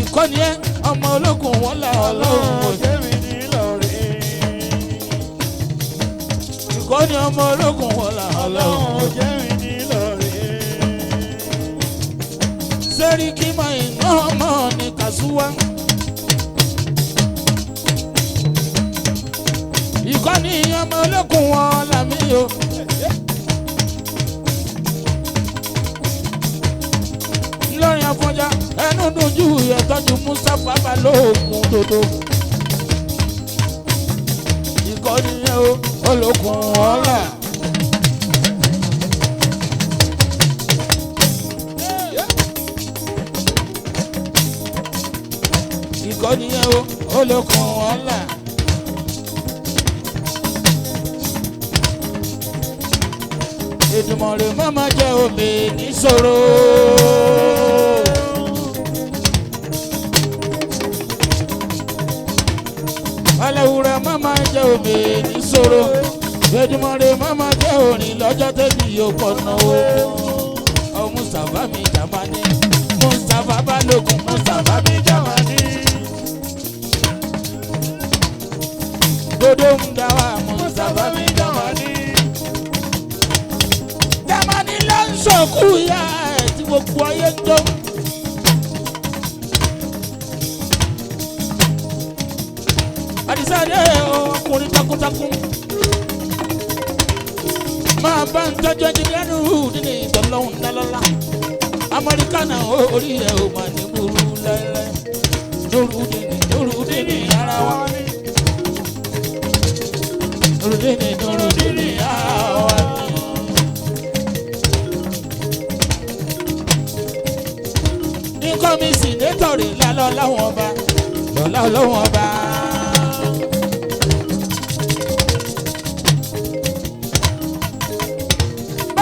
ìkọ́ni ẹ ọmọ ológun wọn là Ọlọ́run ò jẹ́ mi ní lọ. ìkọ́ni ọmọ ológun wọn là Ọlọ́run ò jẹ́ mi ní lọ. Sẹ́ríkì máa iná ọmọ ní Kàṣúwá. ìkọ́ni ọmọ ológun wọn là mí o. Ìlọrin Àfọ̀njá ẹnu dojú ẹ̀tọ́jú Mustapha Balogun dodo. ìkọ́ni yẹn o ológun wọn là. ìkọ́ni yẹn o ológun wọn là. Èdùmàrè má má jẹ́ omi níṣòro. Aláwùrẹ́ má má jẹ́ omi níṣòro. Èdùmàrè má má jẹ́ orin lọ́jọ́ tẹ́bí yóò pọ̀nà o. Ọ Mustapha mi Jamani, Mustapha Balogun, Mustapha mi Jamani. Dodo ń dá wa Mustapha mi Jamani. Jamani ló ń sọ̀kú ya ẹ̀ tí gbogbo ayé ń jó. Adisa dé ọkùnrin takuntakun. Máa bá ń tọ́jú ẹnjìnìánù nínú ìtọ́lọ́hún lálọ́lá. Amẹ́ríkánà orí ẹ̀ ò mà ní burú lẹ́lẹ́. Dúrúdínì ara wa ní. Dúrúdínì ara wa ní. Nǹkan mi sì nítorí lálọ́ láwọn ọba lọ́lá ọlọ́wọ́n ọba.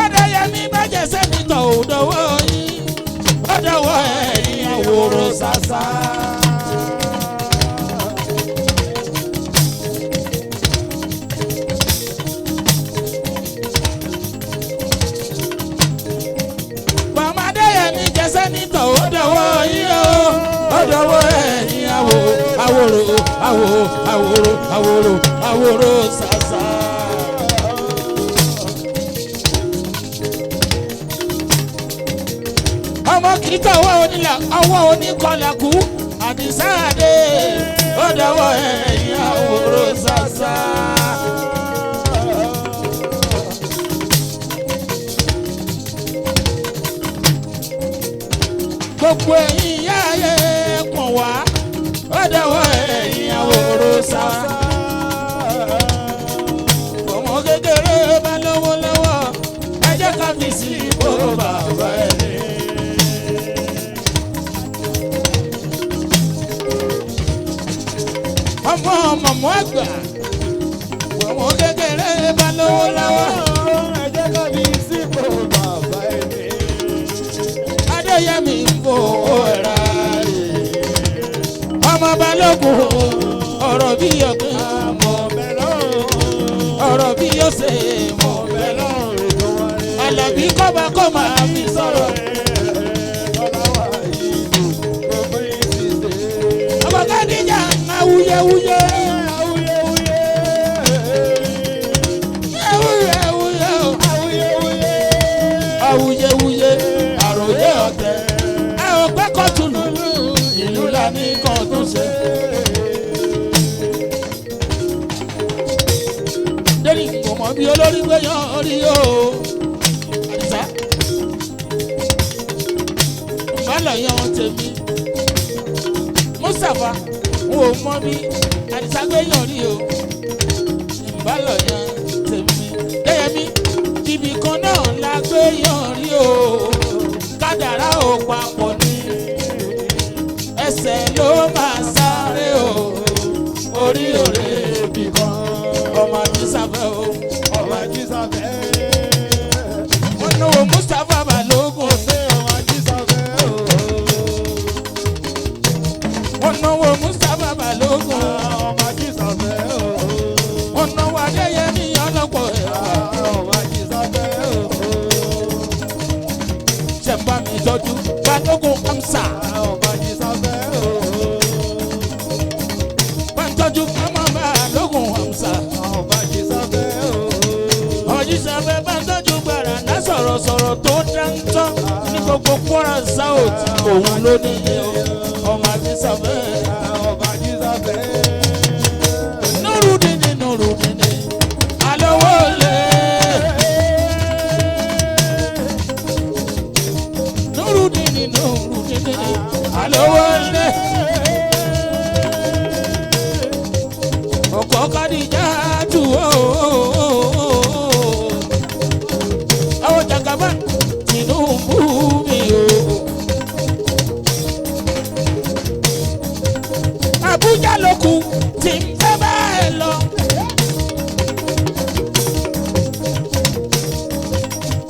Adeyemi bàjẹ́ sẹ́nitọ̀ ò dọ̀wọ́ yín ó dọ̀wọ́ ẹ̀yìn àwòrán ṣàṣà. Màmá Adeyemi jẹ́ sẹ́nitọ̀ ó dọ̀wọ́ yín ó dọ̀wọ́ ẹ̀yìn àwòrán ṣàṣà. Ọmọ kìí tọwọ́ onílà ọwọ́ oníkọlà kú àdìsáàdé ó dọwọ́ ẹ̀yìn àwòrán ṣàṣà. Gbogbo ẹ̀yìn ìyá ayé kàn wá ó dọwọ́ ẹ̀yìn àwòrán ṣàṣà. Ọmọ kékeré bá lọ́wọ́ lọ́wọ́ ẹ jẹ́ ká fi sí ipò bàbá ẹni. Ọmọ mọ̀mọ́ àgbà ọmọ kékeré bá lọ́wọ́ lọ́wọ́ ẹ jẹ́ ká fi sípò bàbá ẹni. Adeyemi ń fò ẹ̀rá ọmọ Balógun ọ̀rọ̀ bí ọ̀gbìn Àmọ̀ bẹ̀rẹ̀ ọ̀rọ̀ bí ọ̀sẹ̀ mọ̀ bẹ̀rẹ̀ Àlàbí kọ́ba kọ́ máa fi sọ̀rọ̀ ọmọ Kádíjà awuyewuye awuyewuye àròyé ọ̀tẹ̀ ẹ ò pẹ́ kọ́ tunu ìlú la ní kan tó ṣe. Délì kò mọ̀ bí olórí gbé yan orí o Àdìsá ìbálò yan tèmi Mustapha n ò mọ̀ bí Àdìsá gbé yan rí o ìbálò yan tèmi Adeyemi ibì kan náà la gbé yan rí o kádàrá ò papọ̀ ní ẹsẹ̀ ló máa sáré o orí òré ibì kan ọmọ Àdìsáfẹ́ o ọmọ Àdìsáfẹ́. wọ́n náwó Mustapha Balogun ọmọ Àdìsáfẹ́ o. wọ́n náwó Mustapha Balogun ọmọ Àdìsáfẹ́ o. wọ́n náwó Adeyemi ọlọ́pọ̀ ẹ̀rọ ọmọ Àdìsáfẹ́ o. ṣẹ̀mbá mi tọ́jú Balogun amsa ọmọ Àdìsáfẹ́ o. bá ń tọ́jú mama Balogun amsa ọmọ Àdìsáfẹ́ o. Àdìsáfẹ́ bá ń tọ́jú gbàrà ná sọ̀rọ̀sọ̀rọ̀ tó dáńtọ́ ní gbogbo Kwara South òun ló níye o ọmọ Àdìsáfẹ́ ọmọ Àdìsáfẹ́. Nurudini alówó lé Nurudini alówó lé ọkọ Kádíjà tù ó àwọn jàgàbá Tinubu mi o Abuja ló kù tí ń fẹ́ bá ẹ lọ.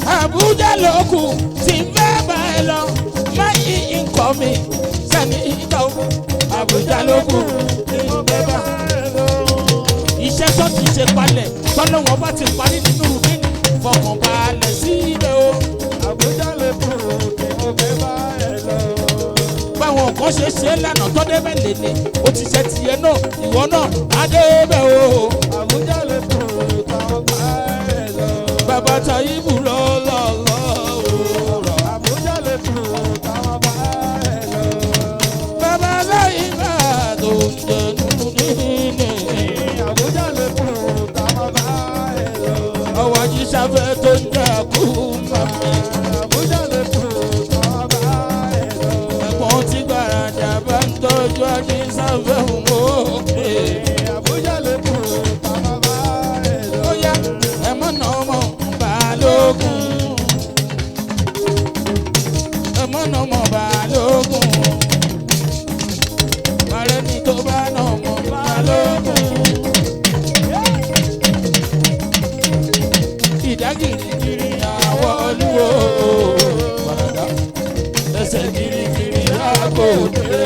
Abuja ló kù tí ń fẹ́ bá ẹ lọ. Má yí nǹkan mi sẹ́ni ìtọ́. Abuja ló kù tí ń fẹ́ bá ẹ lọ. Iṣẹ́ tó ti ṣe palẹ̀ tọ́lọ́wọ́n bá ti parí nínú rúbínì fọkàn balẹ̀ sílẹ̀ o. Abuja ló kù tí mo fẹ́ bá ẹ lọ. Báwọn kan ṣe ṣe lánàá tó débẹ̀ lè ní o ti ṣe tiẹ̀ náà ìwọ náà á débẹ̀ o. Abuja ló kù tí mo bá ẹ lọ. Bàbá Táyìbù lọ́lọ́lọ́ o. Abuja ló kù tí mo bá ẹ lọ. Bàbá Táyìbà tó ń jẹ nínú nínú. Abuja ló kù tí mo bá ẹ lọ. Ọwọ́ Àdìsáfẹ́ tó ń jẹ kú màmí. Abuja ló kù tí mo bá ẹ lọ. Ẹ̀gbọ́n tí gbàràjà bá ń tọ́jú Àdìsáfẹ́ wò ó pè. Abuja ló kù tí mo bá ẹ lọ. Ó yá ẹ̀mọ́ náà mọ̀ Balogun. òde.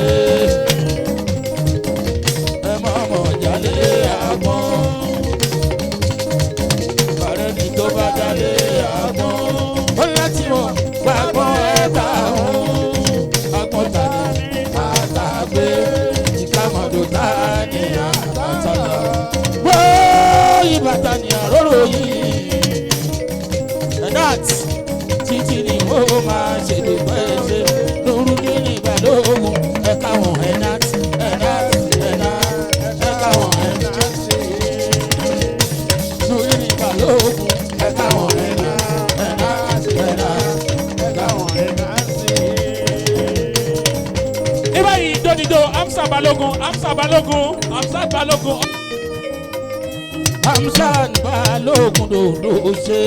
Ẹ máa mọ̀ jálé àgbọ̀n. Bàrẹ́ ni tó bá jálé àgbọ̀n. Ó láti mọ̀ gbàgbọ́n ẹ̀ta òun. Àgbọ̀n ta ni àtàgbé. Ìkàmọ̀dò ta ni àtàtàlà. Wọ́n ìbàtà ni àrórò yìí. Ẹ̀dát títí ni ó máa ṣe dùgbọ́ ẹ̀ṣẹ̀. Lóru ní Balogun ẹ̀ka wọn ẹ̀dát ẹ̀dát ẹ̀dát ẹ̀ka wọn ẹ̀dát. Lóru ní Balogun ẹ̀ka wọn ẹ̀dát ẹ̀dát ẹ̀dát ẹ̀ka wọn ẹ̀dát. Ibáyìí dòdìdò Amsa Balogun Amsa Balogun Amsa Balogun. Amsa Balogun dòdò ṣe.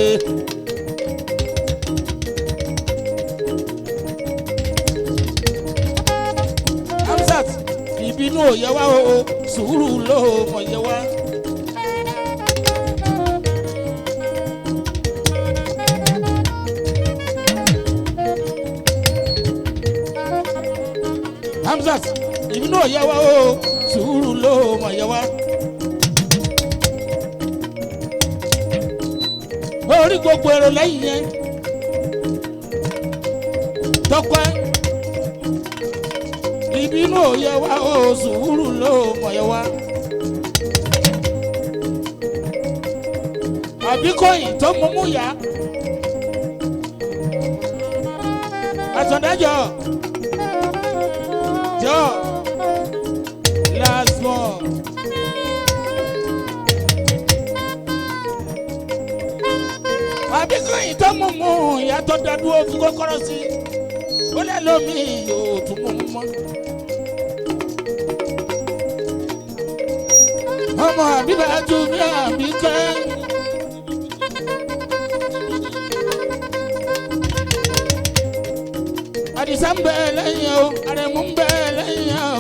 Amsat ìbínú ò yẹ wá o sùúrù ló mọ̀ yẹ wá. Amsat ìbínú ò yẹ wá o sùúrù ló mọ̀ yẹ wá. Orí gbogbo èrò lẹ́yìn yẹn tọ́pẹ́ ìbínú ò yẹ wá o sùúrù ló mọ̀ yẹ wá. Àbíkọ́yìn tó mú mú yá àtọ̀dájọ́ jọ last one. Àbíkọ́yìn tó mú mú ìyá tó dádúró fún kọ́kọ́rọ́ sí ó lẹ́ lómi yóò tún mú mú mọ́. Ọmọ Abibat mi Abike. Àdìsá ń bẹ lẹ́yìn o, Àrẹ̀mú ń bẹ lẹ́yìn o.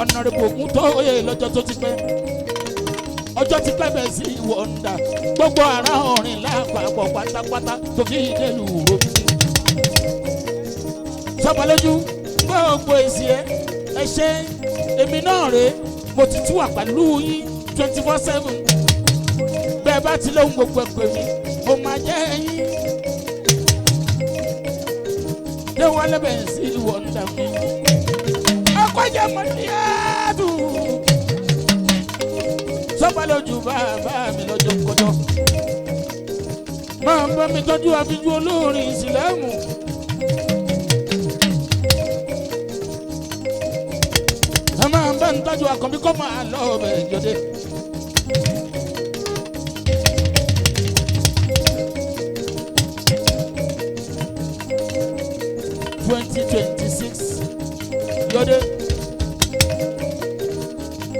Ọ̀nàrẹ́bù Ògún tó yẹ lọ́jọ́ tó ti pẹ́. Ọjọ́ ti pẹ́ bẹ̀ sí wọ́ndà. Gbogbo ara ọ̀rìn lápapọ̀ pátápátá tó fi délù òbí. Sọ́mọ lójú gbogbo èsì ẹ ṣe èmi náà rèé mo ti tú wà pẹ̀lú yín 24/7. Bẹ́ẹ̀ bá ti lóhun gbogbo ẹ̀pẹ̀ mi mo máa jẹ́ yín. Dé wọ́n lẹ́bẹ̀ sí wọ́ndà mi. Akọ́jà mọ̀ ní àdùn. Sọ́pà lójú bàbá mi lọ́jọ́ kọjọ́. Máa ń bá mi tọ́jú àfijú olórin ìsìlẹ́mù. Ẹ máa ń bá ń tọ́jú àkànbí kọ́ máa lọ ọbẹ̀ ìjọdẹ. Yọdẹ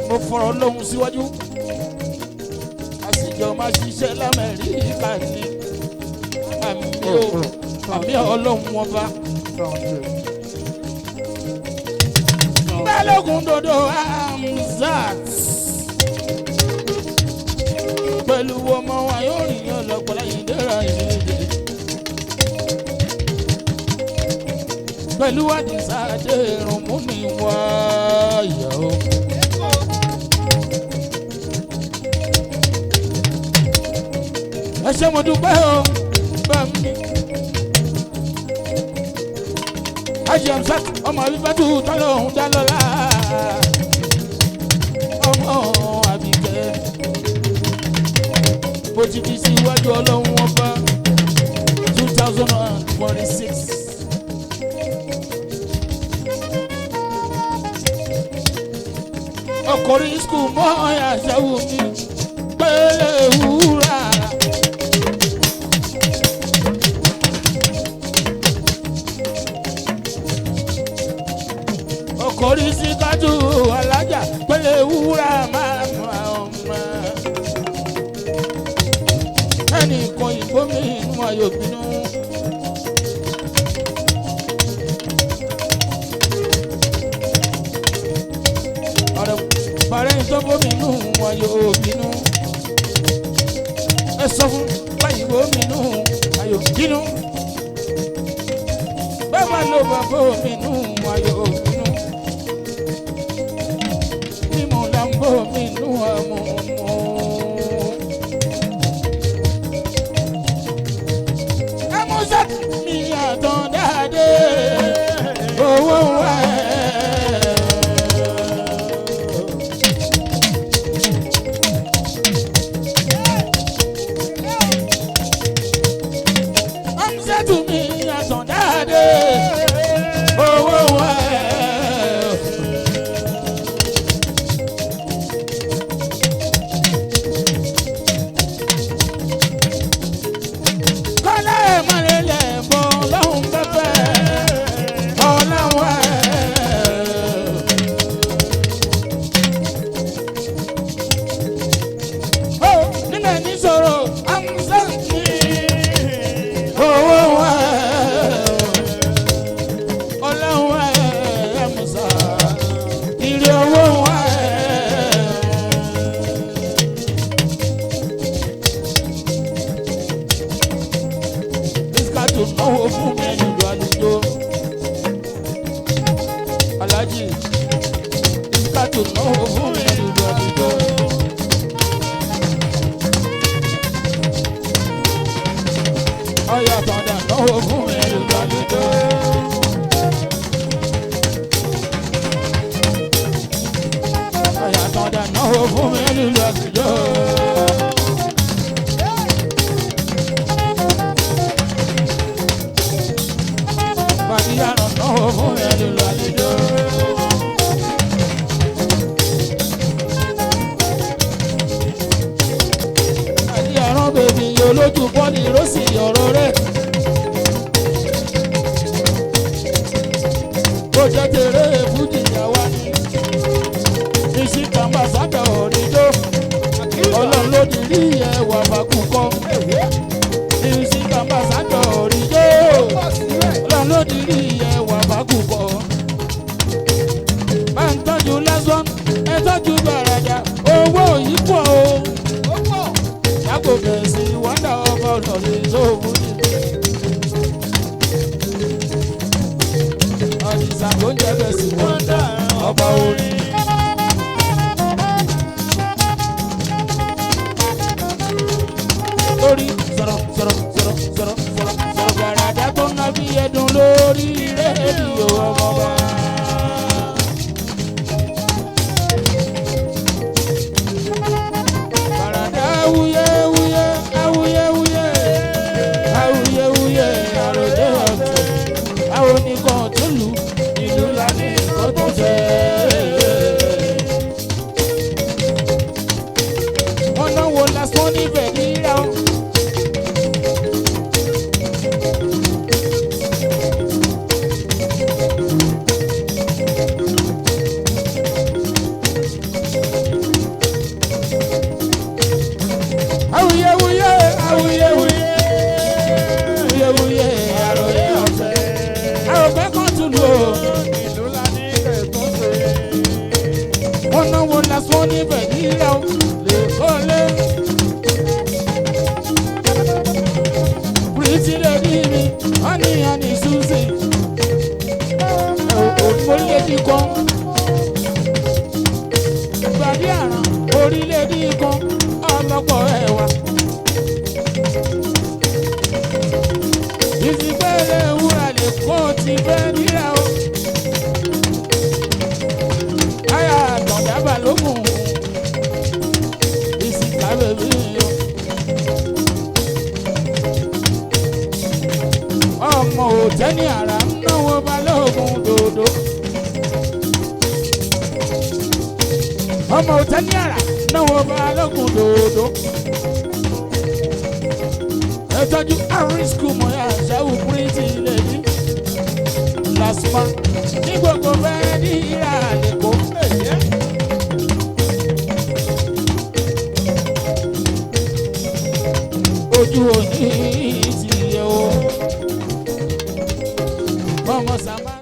mo fọ̀rọ̀ lóhùn síwájú. Àṣìjọ máa ṣiṣẹ́ l'Amẹ́ríkà ní àmì ọlọ́run wọn bá. Balogun dodo Amsat pẹ̀lú ọmọ wa yóò rìn yàn lọ́pọ̀lá ìdẹ́ra ìrìnlẹ̀. Pẹ̀lú Àdìsá Adérun mú mi wá ìyàwó. Ẹ ṣé mo dúpẹ́ o bá mi. Ajé Amsat ọmọ Abibat tọ́lọ́hún dá lọ́lá. Ọmọ Abike mo ti fi síwájú ọlọ́run ọba 2026. Ọkùnrin skul mọ́ àṣàwò mi pẹ̀lẹ́ wúrà. Ọkùnrin sí kájú alájà pẹ̀lẹ́ wúrà máa mọ ọmọ. Ẹnìkan ìbomi inú ayò bínú. Bàrẹ́ ìtọ́bọ̀ mi nù wọn yóò bínú. Ẹ sọ fún báyìí wo mi nù ayò bínú. Bẹ́ẹ̀ máa lo bàbá mi nù ayò bínú. Mímú làǹbò mi nù àmọ́ mọ́. Ẹ mú sẹ́tì mi àtọ̀ dáadé. Owó wa ẹ̀. To me, I don't die. Oh, oh, oh. Kọ́lá ẹ̀ máa lè lẹ̀ bọ̀ lọ́hùn pẹ́pẹ́. Ọ̀làwọ̀ ẹ̀. Ó nílẹ̀ ní sọ̀rọ̀ àmúṣẹ́ mi. Owó wa Ọlọ́run ẹ̀ Musa ìrè owó wa Bísíkà tó náwó fún mi nílùú àlùjọ Aláàjì Bísíkà tó náwó fún mi nílùú àlùjọ. Ọ̀yà tọ̀dà náwó fún ẹ̀rù gbàlejò. Ọ̀yà tọ̀dà náwó fún ẹ̀rù gbàlejò. Bàdíyàrá náwó fún ẹ̀rù gbàlejò. Bàdíyàrá bèbí olójú bọ́ọ̀lì rọ́ọ̀sì ọ̀rọ̀ rẹ̀. Ó jẹ́ tèrè fújì ìyàwó ni. Ìṣìkà máa sábà òrìjó. Ọlọ́run ló di rí ẹwà bàkúkọ. Ìṣìkà máa sábà òrìjó. Ọlọ́run ló di rí ẹwà bàkúkọ. Bá ń tọ́jú lásán, ẹ tọ́jú bàràjà, owó yìí pọ̀ o. Yàgò bẹ̀sì wọ́ndà ọmọ ọ̀nà ìṣòwò ni. Ọ̀dìsà ló ń jẹ́ bẹ̀sì wọ́ndà ọba orin. Lórí sọ̀rọ̀ gbàràdà tó ń ná bí ẹdun lórí rédíò ọmọ wa. Gbàràdà awuyewuye awuyewuye awuyewuye àròdé ọ̀tún. Àwọn oníkan tó lù ìlú lání nǹkan tó jẹ́. Wọ́n náwó lásán níbẹ̀ níra o. Awuyewuye awuyewuye awuyewuye àròdé ọ̀tún. Àròpẹ́ kan tún lù o. Ìlú lání kẹ̀kọ́ ṣe. Wọ́n náwó lásán níbẹ̀ níra o. Lè kọ́lé. Pretty lady mi, honey Susie. Orílẹ̀-èdè kan. Ìgbàdí àrùn orílẹ̀-èdè kan. Ọlọ́pọ̀ ẹ̀wà. Ìsìnkpẹ́lẹ̀ wúrà lè kó ti fẹ́ níra o. Káyà àtọ̀dá Balogun. Ìsìnkà bèbí yọ. Ọmọ òtẹ́ ní àrà ń náwó Balogun dòdò. Ọmọ òtẹ́ ní àrà ń náwó Balogun dòdò. Ẹ tọ́jú àrùn skul mọ̀ ẹ́ àṣàwù pírítì lẹ́yìn. Lásìmọ́ ní gbogbo